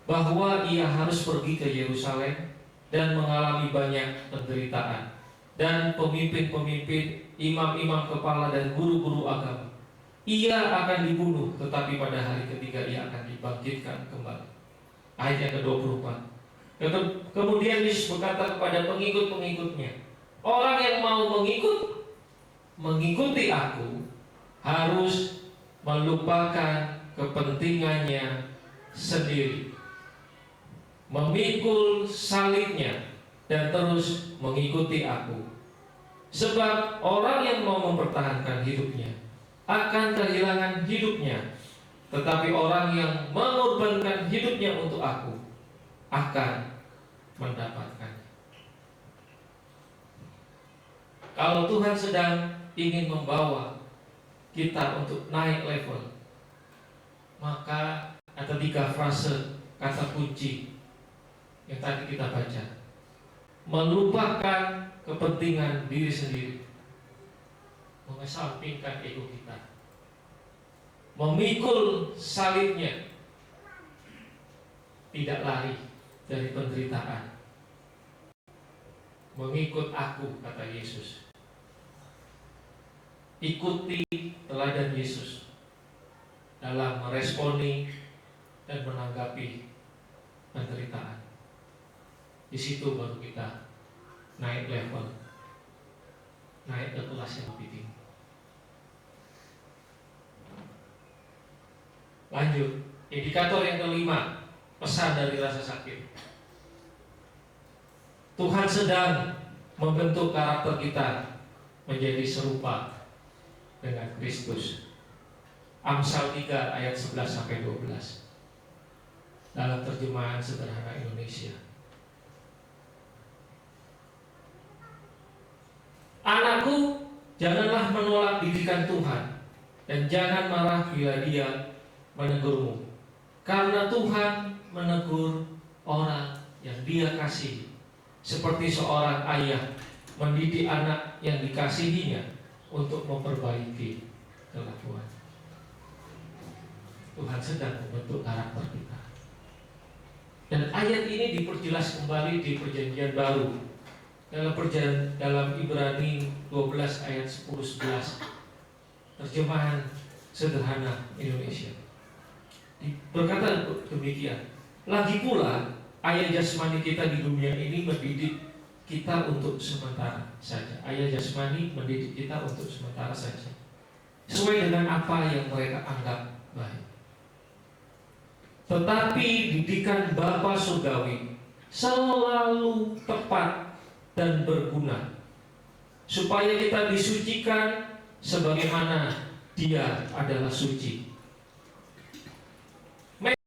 bahwa ia harus pergi ke Yerusalem dan mengalami banyak penderitaan, dan pemimpin-pemimpin, imam-imam kepala dan guru-guru agama. Ia akan dibunuh, tetapi pada hari ketiga ia akan dibangkitkan kembali. Ayat yang ke-24. Kemudian Yesus berkata kepada pengikut-pengikutnya, orang yang mau mengikuti aku harus melupakan kepentingannya sendiri, memikul salibnya, dan terus mengikuti aku. Sebab orang yang mau mempertahankan hidupnya akan kehilangan hidupnya, tetapi orang yang mengorbankan hidupnya untuk aku akan mendapatkannya. Kalau Tuhan sedang ingin membawa kita untuk naik level, maka ada 3 frase kata kunci yang tadi kita baca. Melupakan kepentingan diri sendiri, mengesampingkan ego kita, memikul salibnya, tidak lari dari penderitaan, mengikut aku, kata Yesus. Ikuti teladan Yesus dalam meresponi dan menanggapi penderitaan. Di situ baru kita naik level, naik ke kelas yang lebih tinggi. Lanjut, indikator yang kelima, pesan dari rasa sakit. Tuhan sedang membentuk karakter kita menjadi serupa dengan Kristus. Amsal 3 ayat 11-12 dalam terjemahan sederhana Indonesia. Anakku, janganlah menolak didikan Tuhan, dan jangan marah bila Dia menegurmu, karena Tuhan menegur orang yang Dia kasihi, seperti seorang ayah mendidik anak yang dikasihinya untuk memperbaiki kelakuan. Tuhan sedang membentuk karakter kita. Dan ayat ini diperjelas kembali di Perjanjian Baru dalam Ibrani 12 ayat 10-11, terjemahan sederhana Indonesia. Berkata demikian, lagi pula ayah jasmani kita di dunia ini mendidik kita untuk sementara saja. Ayah jasmani mendidik kita untuk sementara saja, sesuai dengan apa yang mereka anggap baik. Tetapi didikan Bapa surgawi selalu tepat dan berguna, supaya kita disucikan sebagaimana Dia adalah suci.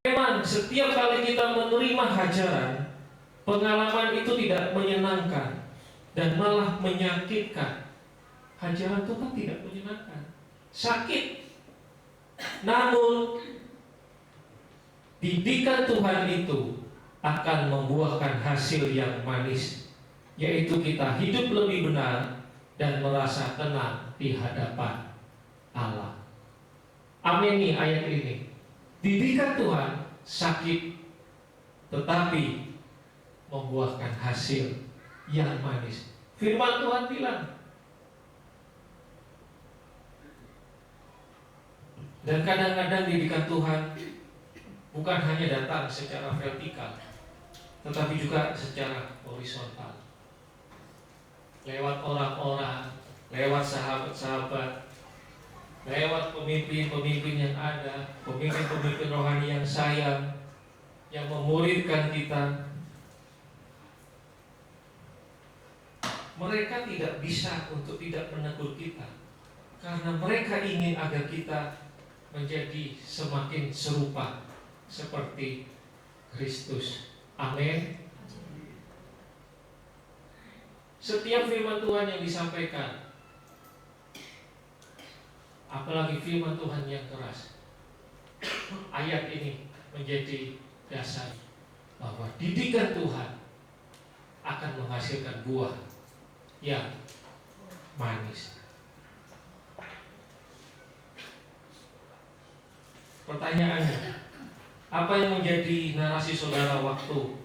Memang setiap kali kita menerima hajaran, pengalaman itu tidak menyenangkan dan malah menyakitkan. Hajaran Tuhan tidak menyenangkan, sakit. Namun didikan Tuhan itu akan membuahkan hasil yang manis, yaitu kita hidup lebih benar dan merasa tenang di hadapan Allah. Amin nih ayat ini. Didikan Tuhan sakit, tetapi membuahkan hasil yang manis. Firman Tuhan bilang, dan kadang-kadang didikan Tuhan bukan hanya datang secara vertikal, tetapi juga secara horizontal. Lewat orang-orang, lewat sahabat-sahabat, lewat pemimpin-pemimpin yang ada, pemimpin-pemimpin rohani yang sayang, yang memuridkan kita. Mereka tidak bisa untuk tidak menegur kita, karena mereka ingin agar kita menjadi semakin serupa seperti Kristus. Amin. Setiap firman Tuhan yang disampaikan, apalagi firman Tuhan yang keras, ayat ini menjadi dasar bahwa didikan Tuhan akan menghasilkan buah yang manis. Pertanyaannya, apa yang menjadi narasi saudara waktu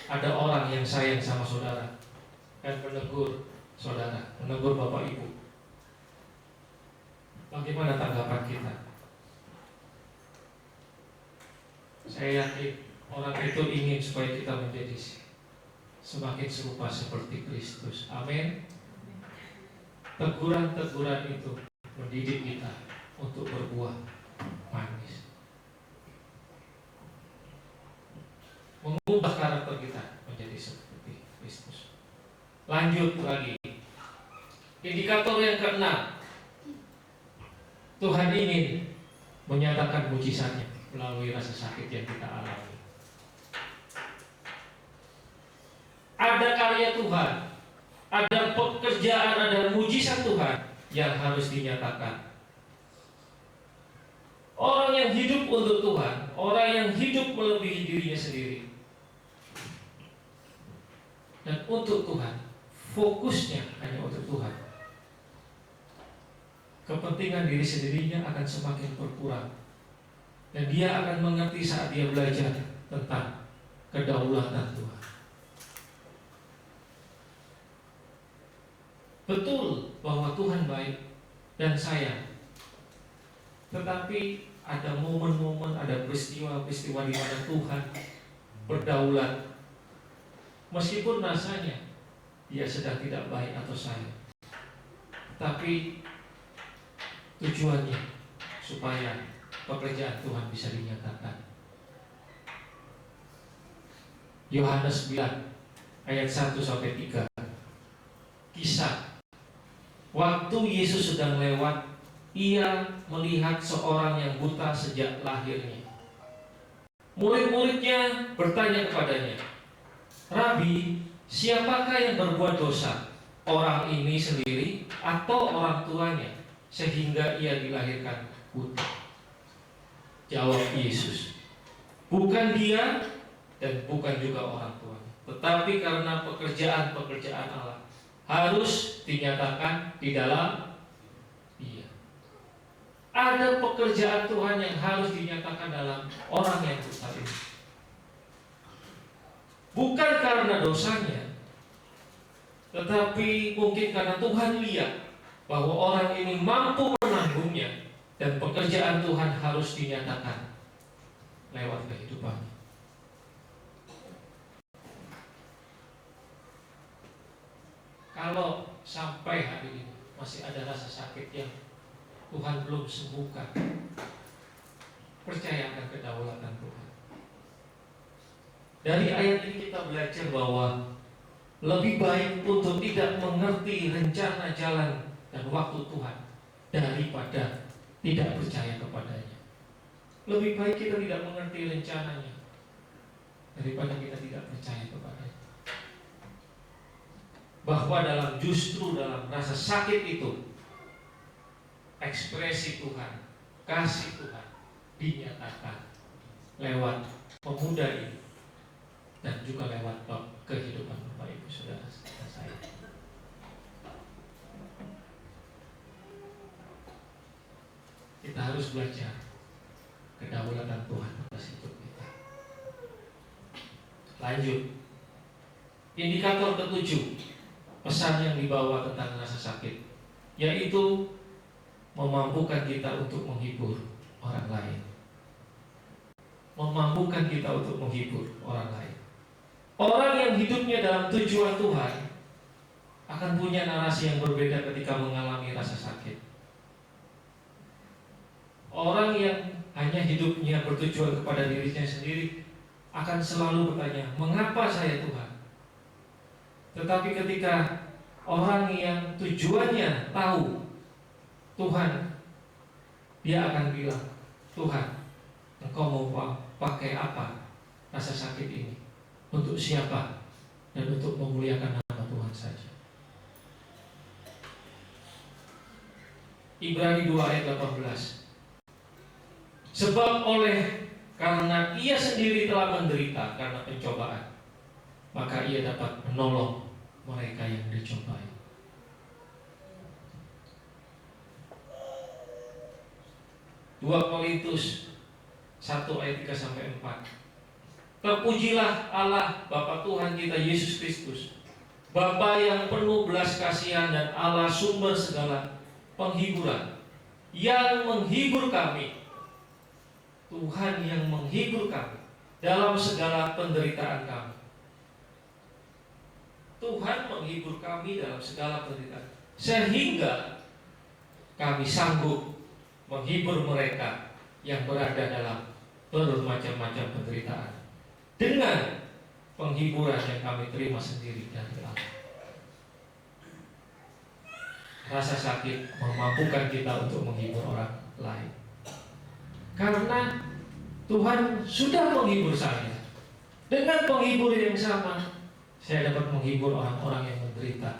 ada orang yang sayang sama saudara dan menegur saudara, menegur bapak ibu? Bagaimana tanggapan kita? Saya yakin orang itu ingin supaya kita menjadi semakin serupa seperti Kristus. Amin. Teguran-teguran itu mendidik kita untuk berbuah manis, mengubah karakter kita menjadi seperti Kristus. Lanjut lagi, indikator yang keenam, Tuhan ingin menyatakan mujizatnya melalui rasa sakit yang kita alami. Ada karya Tuhan, ada pekerjaan, ada mujizat Tuhan yang harus dinyatakan. Orang yang hidup untuk Tuhan, orang yang hidup melebihi dirinya sendiri dan untuk Tuhan, fokusnya hanya untuk Tuhan, kepentingan diri sendirinya akan semakin berkurang, dan dia akan mengerti saat dia belajar tentang kedaulatan Tuhan. Betul bahwa Tuhan baik dan sayang, tetapi ada momen-momen, ada peristiwa-peristiwa di mana Tuhan berdaulat, meskipun rasanya dia sedang tidak baik atau sayang, tapi tujuannya supaya pekerjaan Tuhan bisa dinyatakan. Yohanes 9 ayat 1-3, kisah waktu Yesus sedang lewat, ia melihat seorang yang buta sejak lahirnya. Murid-muridnya bertanya kepadanya, "Rabi, siapakah yang berbuat dosa, orang ini sendiri atau orang tuanya, sehingga ia dilahirkan buta?" Jawab Yesus, "Bukan dia dan bukan juga orang tuanya, tetapi karena pekerjaan-pekerjaan Allah harus dinyatakan di dalam dia." Ada pekerjaan Tuhan yang harus dinyatakan dalam orang yang buta ini. Bukan karena dosanya, tetapi mungkin karena Tuhan lihat bahwa orang ini mampu menanggungnya, dan pekerjaan Tuhan harus dinyatakan lewat kehidupannya. Kalau sampai hari ini masih ada rasa sakit yang Tuhan belum sembuhkan, percayakan kedaulatan Tuhan. Dari ayat ini kita belajar bahwa lebih baik untuk tidak mengerti rencana jalan dan waktu Tuhan daripada tidak percaya kepadanya. Lebih baik kita tidak mengerti rencananya daripada kita tidak percaya kepadanya. Bahwa justru dalam rasa sakit itu, ekspresi Tuhan, kasih Tuhan dinyatakan lewat pemuda ini dan juga lewat kehidupan Bapak Ibu Saudara saya. Kita harus belajar kedaulatan Tuhan atas hidup kita. Lanjut, indikator ketujuh, pesan yang dibawa tentang rasa sakit, yaitu memampukan kita untuk menghibur orang lain. Memampukan kita untuk menghibur orang lain. Orang yang hidupnya dalam tujuan Tuhan akan punya narasi yang berbeda ketika mengalami rasa sakit. Orang yang hanya hidupnya bertujuan kepada dirinya sendiri akan selalu bertanya, mengapa saya Tuhan? Tetapi ketika orang yang tujuannya tahu Tuhan, dia akan bilang, Tuhan, Engkau mau pakai apa rasa sakit ini? Untuk siapa? Dan untuk memuliakan nama Tuhan saja. Ibrani 2 ayat 18. Sebab karena ia sendiri telah menderita karena pencobaan, maka ia dapat menolong mereka yang dicobai. Dua Korintus 1 ayat 3-4. Terpujilah Allah Bapa Tuhan kita Yesus Kristus, Bapa yang penuh belas kasihan dan Allah sumber segala penghiburan, yang menghibur kami. Tuhan yang menghibur kami dalam segala penderitaan kami. Tuhan menghibur kami dalam segala penderitaan, sehingga kami sanggup menghibur mereka yang berada dalam bermacam-macam penderitaan dengan penghiburan yang kami terima sendiri dari Allah. Rasa sakit memampukan kita untuk menghibur orang lain, karena Tuhan sudah menghibur saya. Dengan penghibur yang sama, saya dapat menghibur orang-orang yang menderita.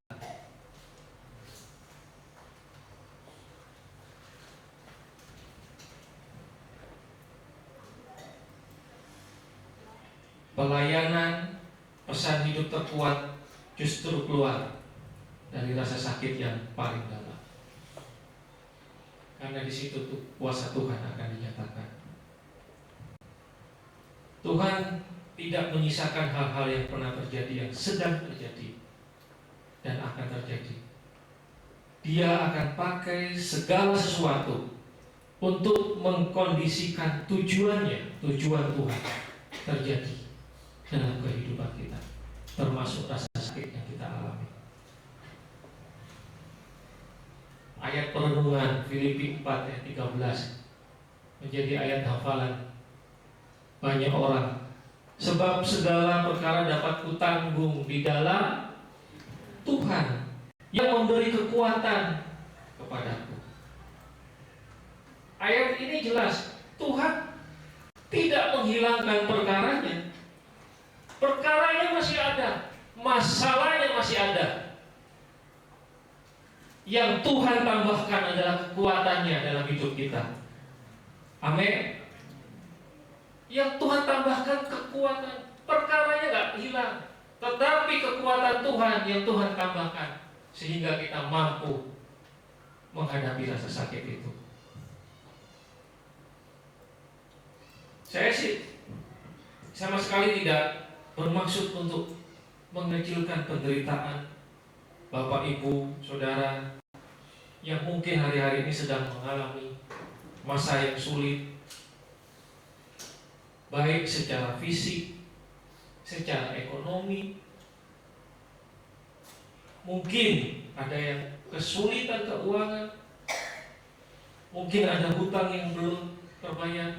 Pelayanan, pesan hidup terkuat justru keluar dari rasa sakit yang paling dalam. Karena di situ kuasa Tuhan akan dinyatakan. Tuhan tidak menyisakan hal-hal yang pernah terjadi, yang sedang terjadi dan akan terjadi. Dia akan pakai segala sesuatu untuk mengkondisikan tujuannya, tujuan Tuhan terjadi dalam kehidupan kita, termasuk rasa sakit yang kita alami. Ayat perenungan Filipi 4 ayat 13 menjadi ayat hafalan banyak orang. Sebab segala perkara dapat kutanggung di dalam Tuhan yang memberi kekuatan kepadaku. Ayat ini jelas, Tuhan tidak menghilangkan perkaranya. Perkaranya masih ada, masalahnya masih ada. Yang Tuhan tambahkan adalah kekuatannya dalam hidup kita. Amin. Yang Tuhan tambahkan kekuatan, perkaranya gak hilang, tetapi kekuatan Tuhan yang Tuhan tambahkan, sehingga kita mampu menghadapi rasa sakit itu. Saya sih sama sekali tidak bermaksud untuk mengecilkan penderitaan Bapak, Ibu, Saudara yang mungkin hari-hari ini sedang mengalami masa yang sulit, baik secara fisik, secara ekonomi. Mungkin ada yang kesulitan keuangan, mungkin ada hutang yang belum terbayar,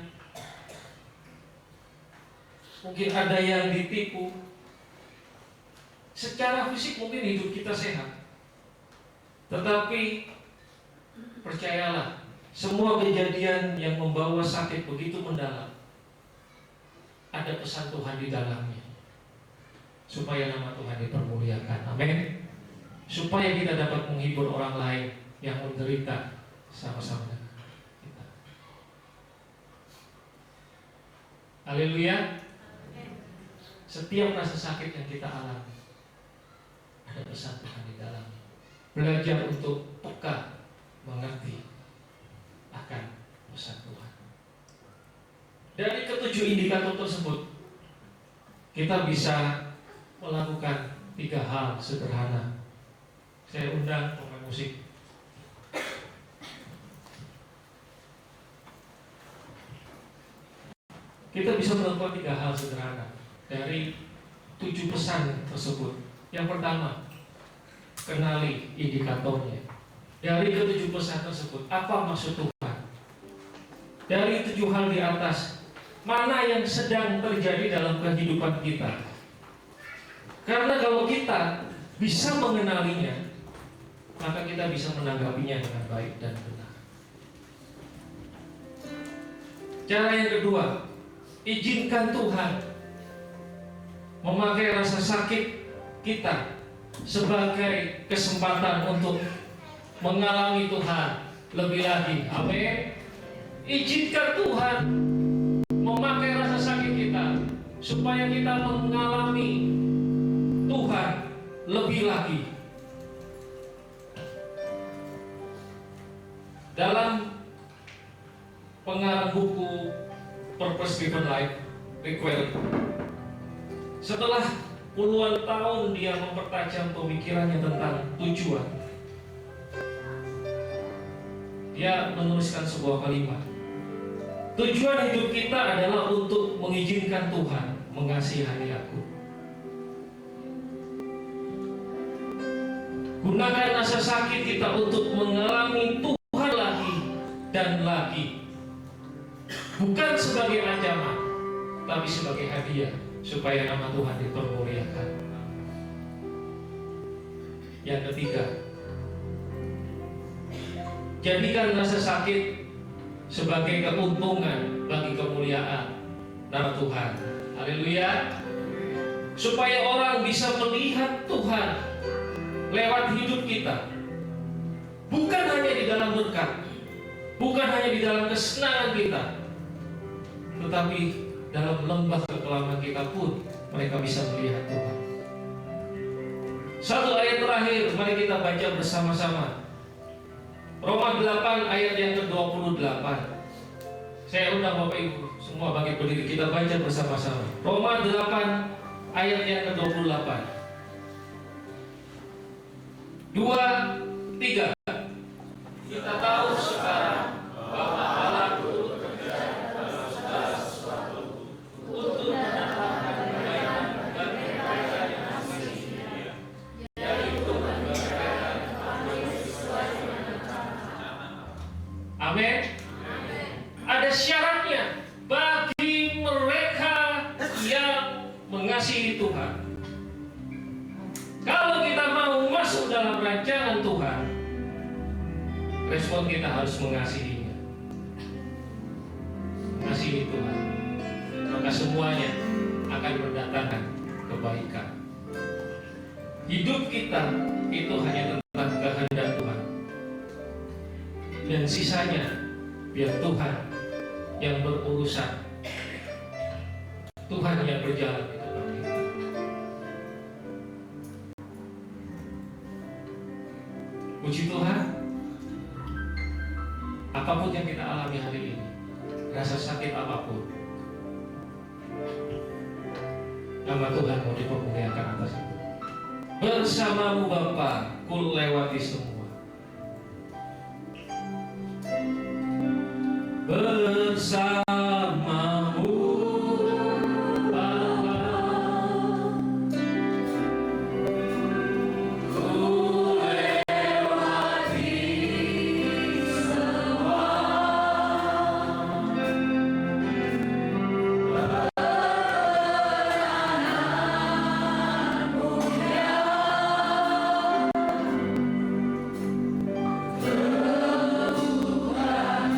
mungkin ada yang ditipu. Secara fisik mungkin hidup kita sehat, tetapi percayalah, semua kejadian yang membawa sakit begitu mendalam, ada pesan Tuhan di dalamnya, supaya nama Tuhan dipermuliakan. Amin. Supaya kita dapat menghibur orang lain yang menderita sama-sama dengan kita. Haleluya. Setiap rasa sakit yang kita alami, ada pesan Tuhan di dalamnya. Belajar untuk peka, mengerti akan pesan Tuhan. Dari ketujuh indikator tersebut, kita bisa melakukan 3 hal sederhana. Saya undang pemain musik. Kita bisa melakukan 3 hal sederhana dari 7 pesan tersebut. Yang pertama, kenali indikatornya. Dari ke-7 pesan tersebut, apa maksud Tuhan? Dari 7 hal di atas, mana yang sedang terjadi dalam kehidupan kita? Karena kalau kita bisa mengenalinya, maka kita bisa menanggapinya dengan baik dan benar. Cara yang kedua, izinkan Tuhan memakai rasa sakit kita sebagai kesempatan untuk mengalami Tuhan lebih lagi. Amin. Izinkan Tuhan memakai rasa sakit kita supaya kita mengalami Tuhan lebih lagi. Dalam pengarang buku Purpose Driven Life, Rick Warren, setelah puluhan tahun dia mempertajam pemikirannya tentang tujuan, dia menuliskan sebuah kalimat. Tujuan hidup kita adalah untuk mengizinkan Tuhan mengasihani aku. Gunakan rasa sakit kita untuk mengalami Tuhan lagi dan lagi. Bukan sebagai ancaman, tapi sebagai hadiah, supaya nama Tuhan dipermuliakan. Yang ketiga, jadikan rasa sakit sebagai keuntungan bagi kemuliaan nama Tuhan. Haleluya. Supaya orang bisa melihat Tuhan lewat hidup kita, bukan hanya di dalam berkat, bukan hanya di dalam kesenangan kita, tetapi dalam lembah kekelaman kita pun mereka bisa melihat Tuhan. Satu ayat terakhir, mari kita baca bersama-sama. Roma 8 ayat yang ke-28. Saya undang Bapak Ibu semua bangkit berdiri, kita baca bersama-sama. Roma 8 ayat yang ke-28. 2, 3. Kita tahu sekarang bahwa Allah turut bekerja dalam segala sesuatu untuk mendatangkan kebaikan bagi mereka yang mengasihi Dia, yaitu mereka yang dipanggil sesuai dengan rencana. Amin. Ada syaratnya bagi mereka yang mengasihi Tuhan. Kalau kita mau masuk dalam rancangan Tuhan, respon kita harus mengasihinya. Mengasihi Tuhan, maka semuanya akan mendatangkan kebaikan. Hidup kita itu hanya tentang kehendak Tuhan, dan sisanya biar Tuhan yang berurusan. Tuhan yang berjalan di depan kita. Puji Tuhan, apapun yang kita alami hari ini, rasa sakit apapun, nama Tuhan mau dipermuliakan atas itu. Bersamamu Bapa, ku lewati semua. Bersamamu Bapa, ku lewati semua. Berananmu ya, Tuhan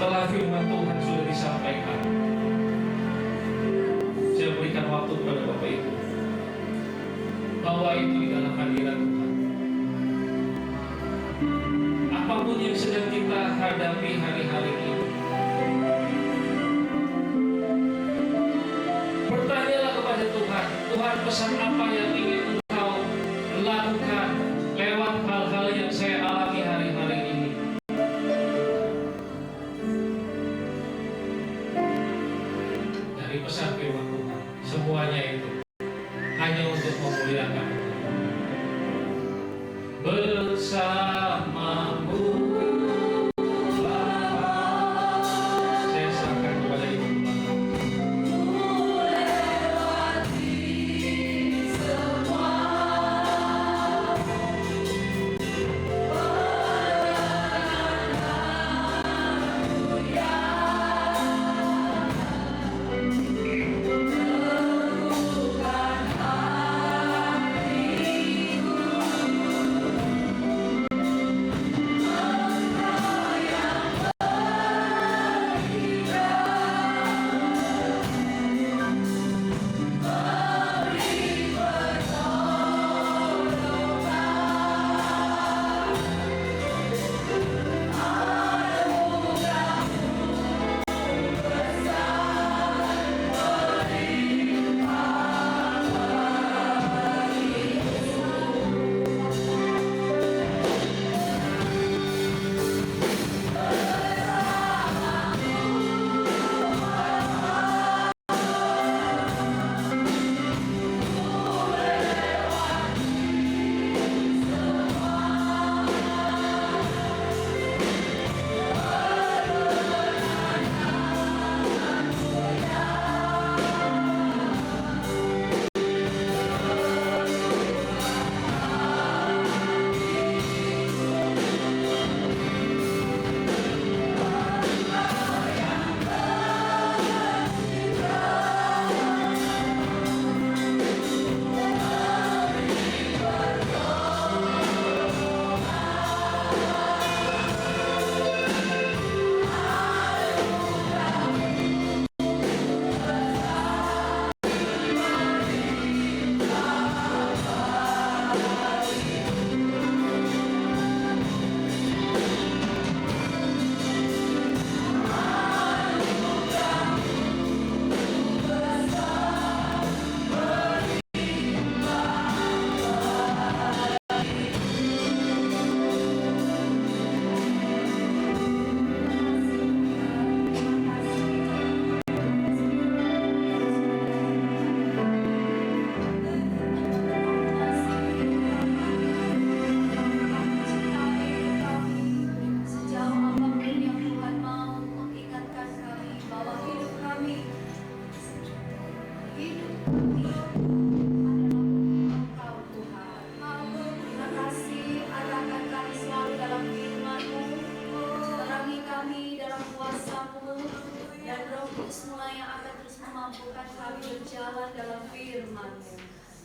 setelah firman Tuhan sudah disampaikan, saya berikan waktu kepada Bapak Ibu. Bawa itu di dalam hadirat Tuhan. Apapun yang sedang kita hadapi hari-hari ini, bertanyalah kepada Tuhan. Tuhan, pesan apa yang ingin Engkau lakukan lewat hal-hal yang saya alami hari-hari ini? Dari pesan firman Tuhan, semuanya itu hanya untuk memuliakan Tuhan. Bersamamu saya serahkan kepada Ibu.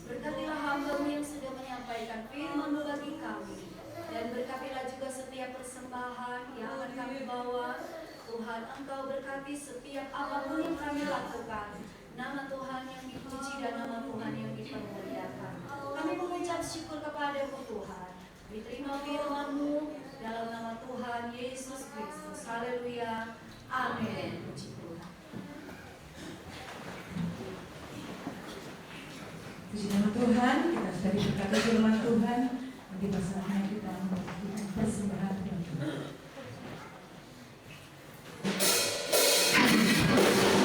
Berkatilah hamba-Mu yang sudah menyampaikan firman-Mu bagi kami, dan berkatilah juga setiap persembahan yang akan kami bawa. Tuhan, Engkau berkati setiap apapun yang kami lakukan. Nama Tuhan yang dipuji dan nama Tuhan yang dipermuliakan. Kami mengucap syukur kepada-Mu Tuhan. Diterima firman-Mu dalam nama Tuhan Yesus Kristus. Haleluya. Amin. Puji Tuhan. Puji nama Tuhan, kita sudah diberkati firman Tuhan. Nanti pasalnya kita memberikan persembahan Tuhan. Bersyukur karena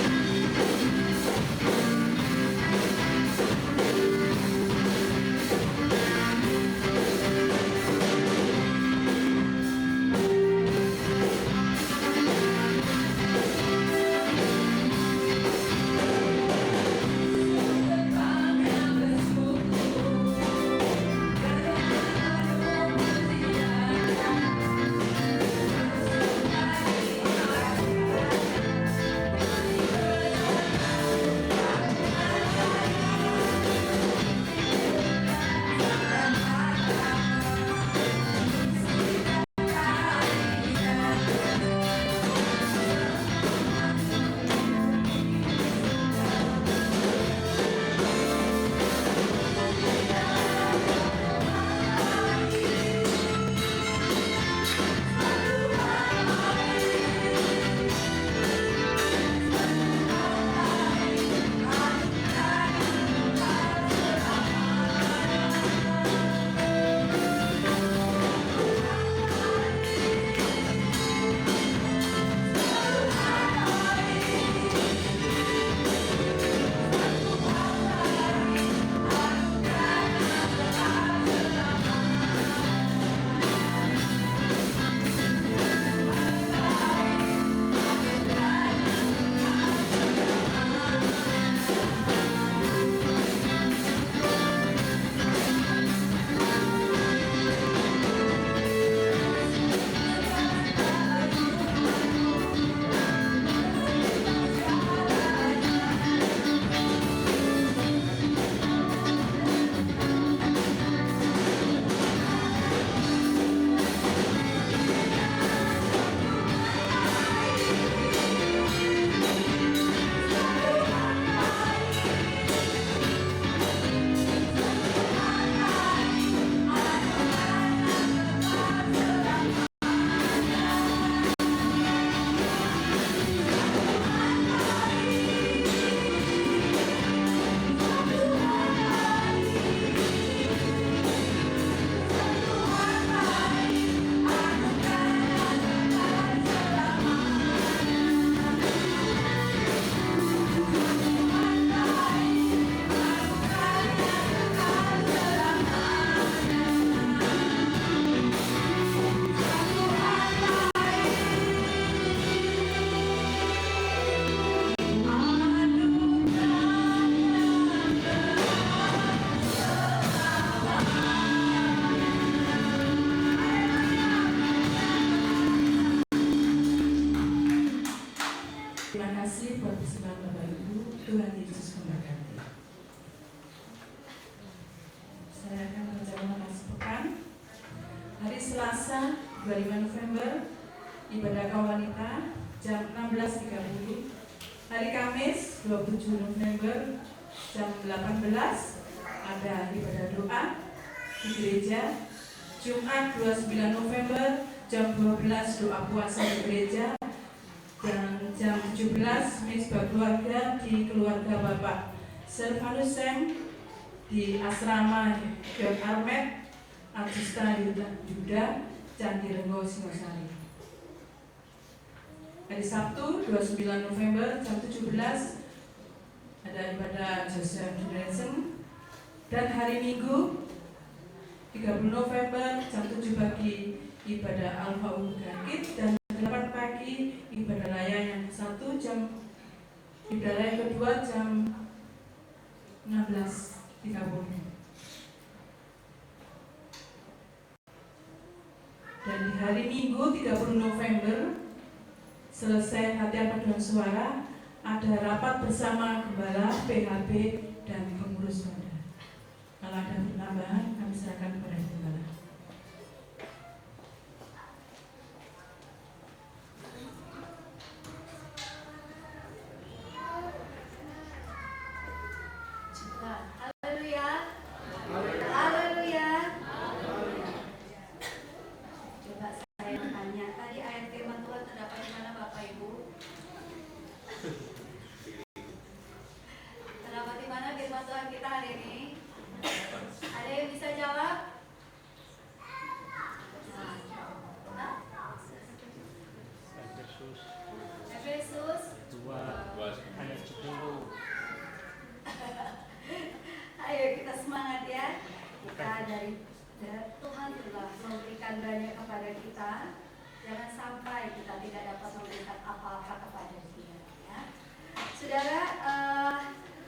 Tuhan Yesus memberkati. Saya akan menjalankan kasih pekan. Hari Selasa 25 November ibadah kaum wanita jam 16.30. Hari Kamis 27 November jam 18 ada ibadah doa di gereja. Jumat 29 November jam 12 doa puasa di gereja, dan jam 17 misbah keluarga di keluarga Bapak Servanus Sem di asrama Yon Armet Agusta Yuda Candi Renggo Singosari. Hari Sabtu 29 November jam 17 ada ibadah Joseph Durensen, dan hari Minggu 30 November jam 7 pagi ibadah Alfa Omega Kid, dan 8 pagi ibadah raya yang satu jam, ibadah raya kedua jam 16.30. Dan di hari Minggu 30 November selesai latihan paduan suara, ada rapat bersama gembala, PHB, dan pengurus badan. Kalau ada penambahan, kami serahkan kepada gembala. Haleluya. Haleluya. Coba saya tanya, tadi ayat firman Tuhan terdapat di mana Bapak Ibu? Terdapat di mana firman Tuhan kita hari ini? Ada yang bisa jawab? Efesus 2 ayat 10. Ayo kita semangat ya. Kita dari Tuhan telah memberikan banyak kepada kita. Jangan sampai kita tidak dapat memberikan apa-apa kepada Dia. Ya. Saudara,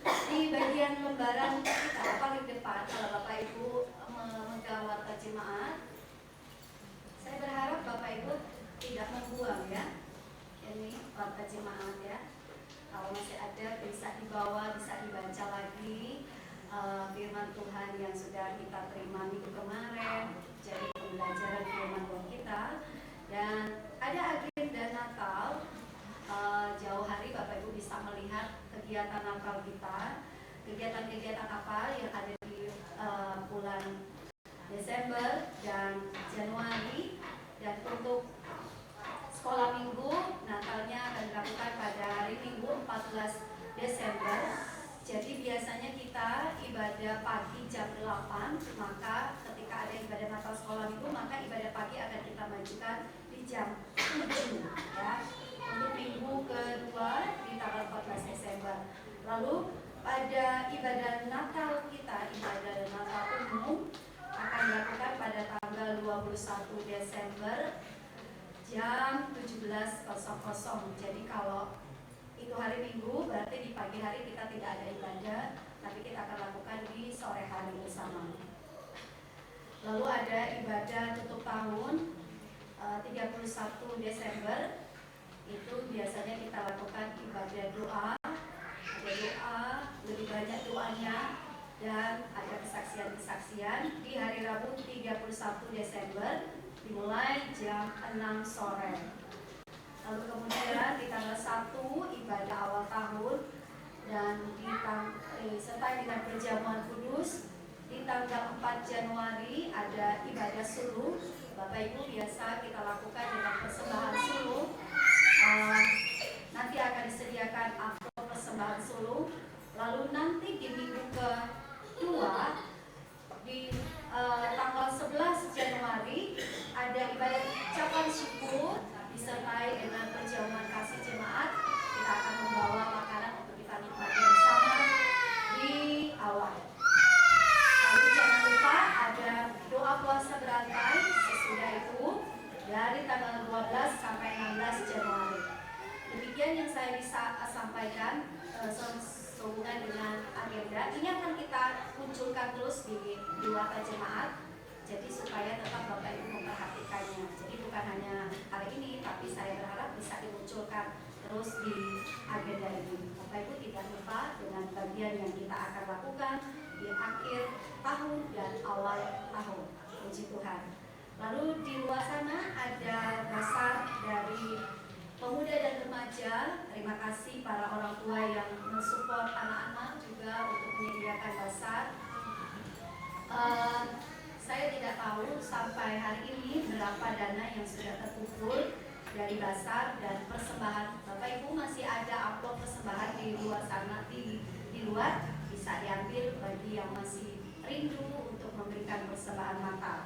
di bagian lembaran kita paling depan, kalau Bapak Ibu memegang warta jemaat, saya berharap Bapak Ibu tidak membuang ya. Ini warta jemaat ya. Kalau masih ada bisa dibawa, bisa dibaca lagi firman Tuhan yang sudah kita terima minggu kemarin, jadi pembelajaran firman Tuhan kita. Dan ada agenda Natal, jauh hari Bapak Ibu bisa melihat kegiatan Natal kita, kegiatan-kegiatan apa yang ada di bulan Desember dan Januari. Dan untuk sekolah minggu, Natalnya akan dilakukan pada hari Minggu 14 Desember. Jadi biasanya kita ibadah pagi jam 8, maka ketika ada ibadah Natal sekolah minggu, maka ibadah pagi akan kita majukan di jam 7 ya, untuk minggu kedua di tanggal 14 Desember. Lalu pada ibadah Natal kita, ibadah Natal umum akan dilakukan pada tanggal 21 Desember jam 17.00. Jadi kalau itu hari Minggu, berarti di pagi hari kita tidak ada ibadah, tapi kita akan lakukan di sore hari bersama. Lalu ada ibadah tutup tahun 31 Desember. Itu biasanya kita lakukan ibadah doa. Ada doa, lebih banyak doanya, dan ada kesaksian-kesaksian di hari Rabu 31 Desember dimulai jam 6 sore. Lalu kemudian di tanggal 1 ibadah awal tahun, dan sertai dengan perjamuan kudus. Di tanggal 4 Januari ada ibadah suluh. Bapak Ibu biasa kita lakukan dengan persembahan suluh. Nanti akan disediakan amplop persembahan suluh. Lalu nanti di minggu kedua di tanggal 11 Januari ada ibadah ucapan syukur disertai dengan perjamuan kasih jemaat. Kita akan membawa makanan untuk kita nikmati bersama di awal. Lalu jangan lupa ada doa puasa berantai sesudah itu dari tanggal 12 sampai 16 Januari. Demikian yang saya bisa sampaikan sehubungan dengan agenda. Ini akan kita munculkan terus di warta jemaat. Jadi supaya tetap Bapak Ibu memperhatikannya. Jadi bukan hanya hari ini, tapi saya berharap bisa dimunculkan terus terus di agenda ini. Bapak Ibu tidak lupa dengan bagian yang kita akan lakukan di akhir tahun dan awal tahun. Puji Tuhan. Lalu di luar sana ada dasar dari pemuda dan remaja. Terima kasih para orang tua yang mensupport anak-anak juga untuk menyediakan dasar. Saya tidak tahu sampai hari ini berapa dana yang sudah terkumpul dari basar dan persembahan. Bapak Ibu masih ada amplop persembahan di luar sana, di luar bisa diambil bagi yang masih rindu untuk memberikan persembahan Natal.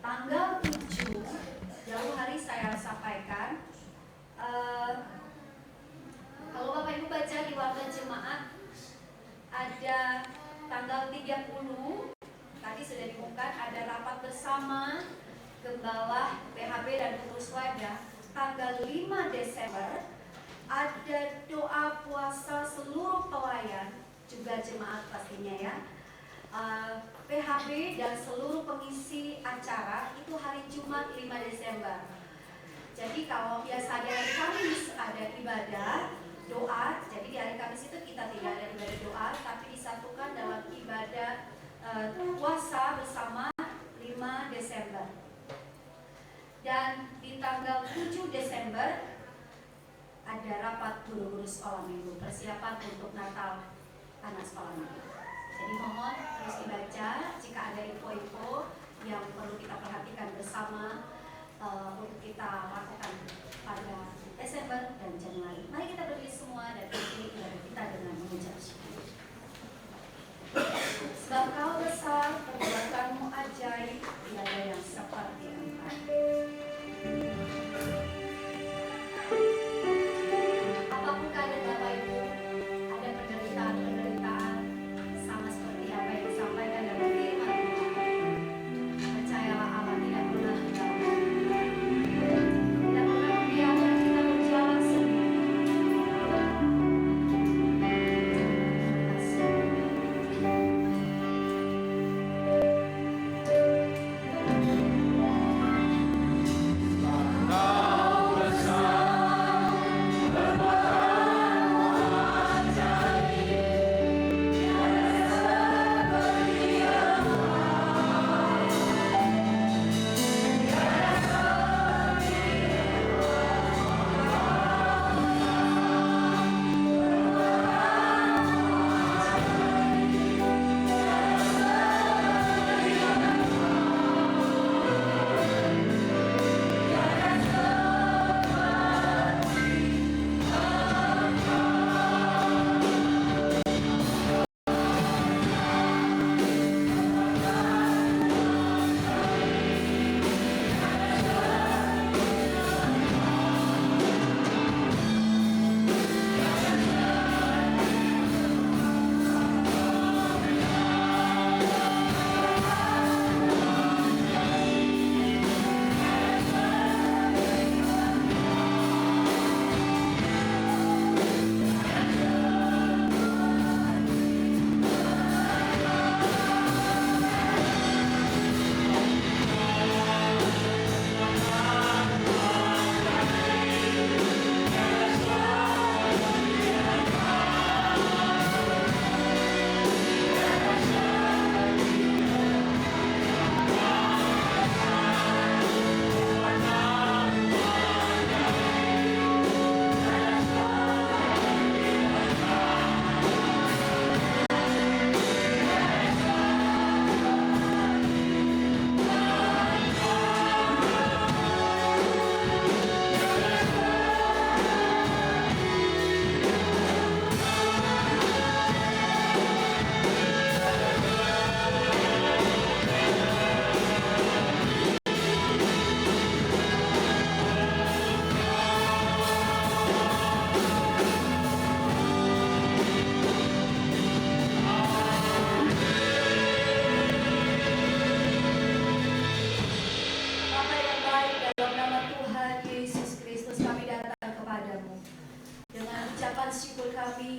Tanggal 7 jauh hari saya sampaikan, kalau Bapak Ibu baca di warta jemaat ada tanggal 30 tadi sudah diumumkan ada rapat bersama Gembala PHB dan pengurus wadah. Tanggal 5 Desember ada doa puasa seluruh pelayan juga jemaat pastinya ya. PHB dan seluruh pengisi acara itu hari Jumat 5 Desember. Jadi kalau biasa hari Kamis ada ibadah doa, jadi di hari Kamis itu kita tidak ada ibadah doa, tapi disatukan dalam ibadah puasa bersama 5 Desember. Dan di tanggal 7 Desember ada rapat guru-guru sekolah minggu, persiapan untuk Natal anak sekolah minggu. Jadi mohon terus dibaca jika ada info-info yang perlu kita perhatikan bersama untuk kita lakukan pada Desember dan Januari. Mari kita berdiri semua dan ikuti ibadah kita dengan mengucap syukur. Sebab Kau besar, perbuatanmu ajaib, tiada yang seperti Engkau. Apapun keadaan Bapak Ibu, ada penderitaan sama seperti apa yang disampaikan dalam firman Tuhan. Percayalah Allah tidak pernah meninggalkan, tidak pernah membiarkan kita berjalan sendiri. Terima kasih.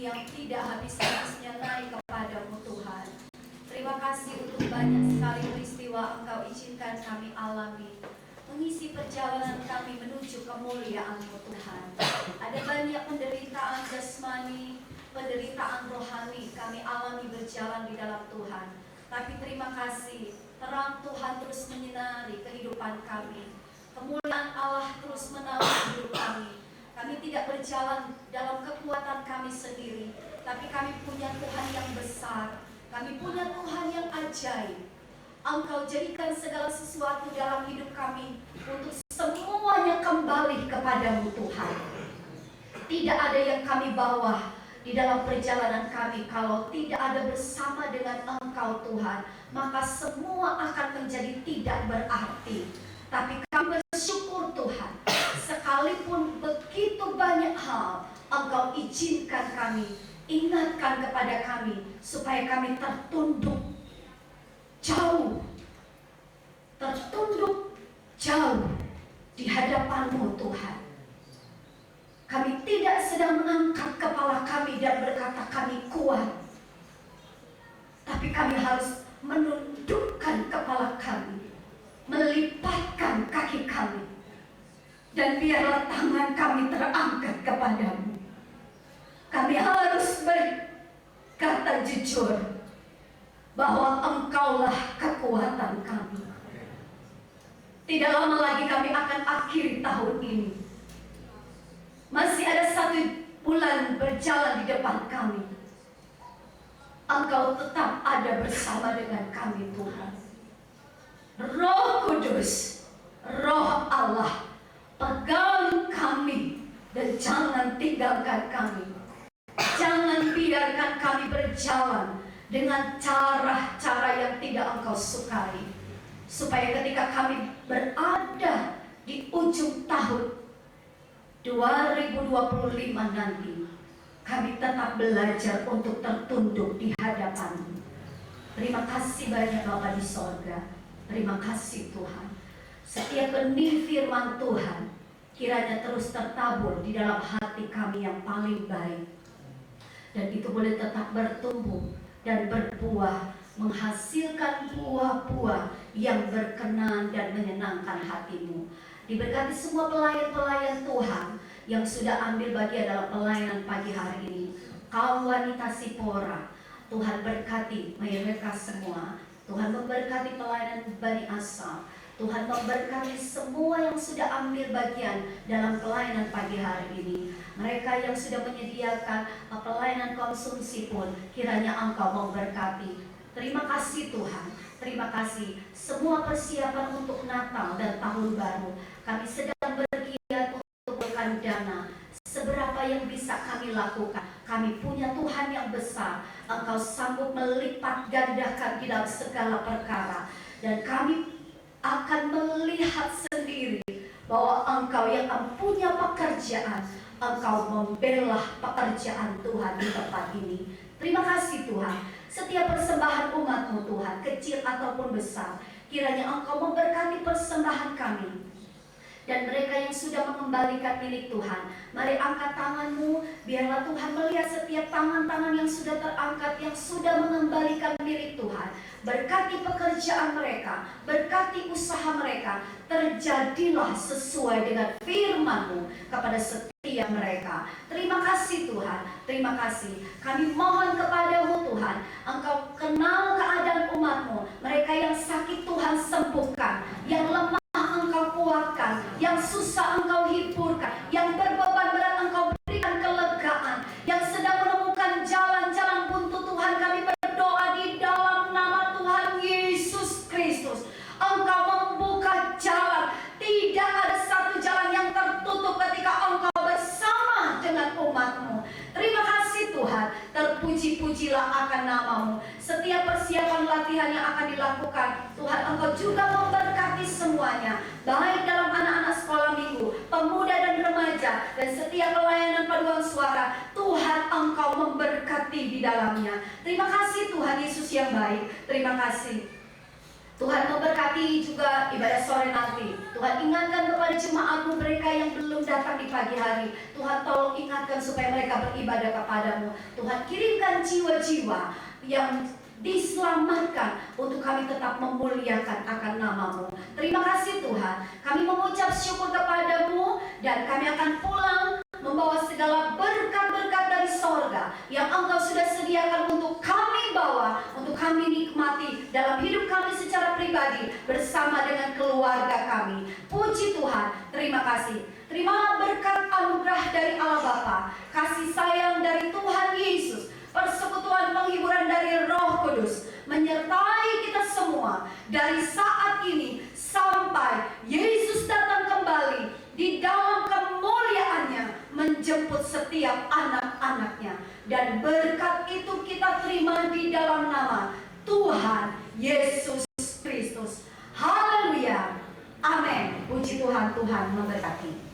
Yang tidak habis-habisnya naik kepadamu Tuhan. Terima kasih untuk banyak banyak sekali peristiwa Engkau izinkan kami alami, mengisi perjalanan kami menuju kemuliaan-Mu Tuhan. Ada banyak penderitaan jasmani, penderitaan rohani kami alami berjalan di dalam Tuhan. Tapi terima kasih, terang Tuhan terus menyinari kehidupan kami. Kemuliaan Allah terus menaungi hidup kami. Kami tidak berjalan dalam kekuatan kami sendiri, tapi kami punya Tuhan yang besar. Kami punya Tuhan yang ajaib. Engkau jadikan segala sesuatu dalam hidup kami untuk semuanya kembali kepadamu Tuhan. Tidak ada yang kami bawa di dalam perjalanan kami kalau tidak ada bersama dengan Engkau Tuhan, maka semua akan menjadi tidak berarti. Tapi kami bersyukur Tuhan, sekalipun begitu banyak hal Engkau izinkan kami, ingatkan kepada kami supaya kami tertunduk jauh di hadapan-Mu Tuhan. Kami tidak sedang mengangkat kepala kami dan berkata kami kuat, tapi kami harus menundukkan kepala kami, melipatkan kaki kami, dan biarlah tangan kami terangkat kepadamu. Kami harus berkata jujur bahwa Engkaulah kekuatan kami. Tidak lama lagi kami akan akhiri tahun ini. Masih ada 1 bulan berjalan di depan kami. Engkau tetap ada bersama dengan kami Tuhan. Roh Kudus, Roh Allah, pegang kami dan jangan tinggalkan kami. Jangan biarkan kami berjalan dengan cara-cara yang tidak Engkau sukai. Supaya ketika kami berada di ujung tahun 2025 nanti, kami tetap belajar untuk tertunduk di hadapan-Mu. Terima kasih banyak Bapa di sorga. Terima kasih Tuhan. Setiap benih firman Tuhan kiranya terus tertabur di dalam hati kami yang paling baik. Dan itu boleh tetap bertumbuh dan berbuah, menghasilkan buah-buah yang berkenan dan menyenangkan hati-Mu. Diberkati semua pelayan-pelayan Tuhan yang sudah ambil bagian dalam pelayanan pagi hari ini. Kaum wanita Sipora, Tuhan berkati mereka semua. Tuhan memberkati pelayanan Bani Asal. Tuhan memberkati semua yang sudah ambil bagian dalam pelayanan pagi hari ini. Mereka yang sudah menyediakan pelayanan konsumsi pun kiranya Engkau memberkati. Terima kasih Tuhan. Terima kasih. Semua persiapan untuk Natal dan Tahun Baru kami sedang bergiat untuk mengumpulkan dana. Seberapa yang bisa kami lakukan. Kami punya Tuhan yang besar. Engkau sanggup melipat gandakan di dalam segala perkara. Dan kami akan melihat sendiri bahwa Engkau yang punya pekerjaan, Engkau membela pekerjaan Tuhan di tempat ini. Terima kasih Tuhan. Setiap persembahan umat-Mu Tuhan, kecil ataupun besar, kiranya Engkau memberkati persembahan kami. Dan mereka yang sudah mengembalikan milik Tuhan, mari angkat tangan-Mu, biarlah Tuhan melihat setiap tangan-tangan yang sudah terangkat, yang sudah mengembalikan milik Tuhan. Berkati pekerjaan mereka, berkati usaha mereka, terjadilah sesuai dengan firman-Mu kepada setiap mereka. Terima kasih Tuhan, terima kasih. Kami mohon kepadamu Tuhan, Engkau kenal keadaan umat-Mu, mereka yang sakit Tuhan sembuhkan, yang lemah Engkau kuatkan, yang susah Engkau hiburkan, yang berbeban berat Engkau berikan kelegaan, yang sedang menemukan jalan-jalan buntu Tuhan, kami berdoa di dalam nama Tuhan Yesus Kristus. Engkau membuka jalan, tidak ada satu jalan yang tertutup ketika Engkau bersama dengan umat-Mu. Terima kasih Tuhan, terpuji-pujilah akan nama-Mu. Setiap persiapan latihan yang akan dilakukan, Tuhan Engkau juga memberkati semuanya, baik dalam anak-anak sekolah minggu, pemuda dan remaja, dan setiap pelayanan paduan suara. Tuhan Engkau memberkati di dalamnya. Terima kasih Tuhan Yesus yang baik. Terima kasih Tuhan. Memberkati juga ibadah sore nanti. Tuhan ingatkan kepada jemaat-Mu mereka yang belum datang di pagi hari. Tuhan tolong ingatkan supaya mereka beribadah kepadamu. Tuhan kirimkan jiwa-jiwa yang diselamatkan untuk kami tetap memuliakan akan nama-Mu. Terima kasih Tuhan, kami mengucap syukur kepadamu dan kami akan pulang membawa segala berkat-berkat dari sorga yang Engkau sudah sediakan untuk kami bawa, untuk kami nikmati dalam hidup kami secara pribadi bersama dengan keluarga kami. Puji Tuhan, terima kasih. Terimalah berkat anugerah dari Allah Bapa, kasih sayang dari Tuhan Yesus, persekutuan penghiburan dari Roh Kudus menyertai kita semua dari saat ini sampai Yesus datang kembali di dalam kemuliaannya menjemput setiap anak-anaknya. Dan berkat itu kita terima di dalam nama Tuhan Yesus Kristus. Haleluya. Amin. Puji Tuhan, Tuhan memberkati.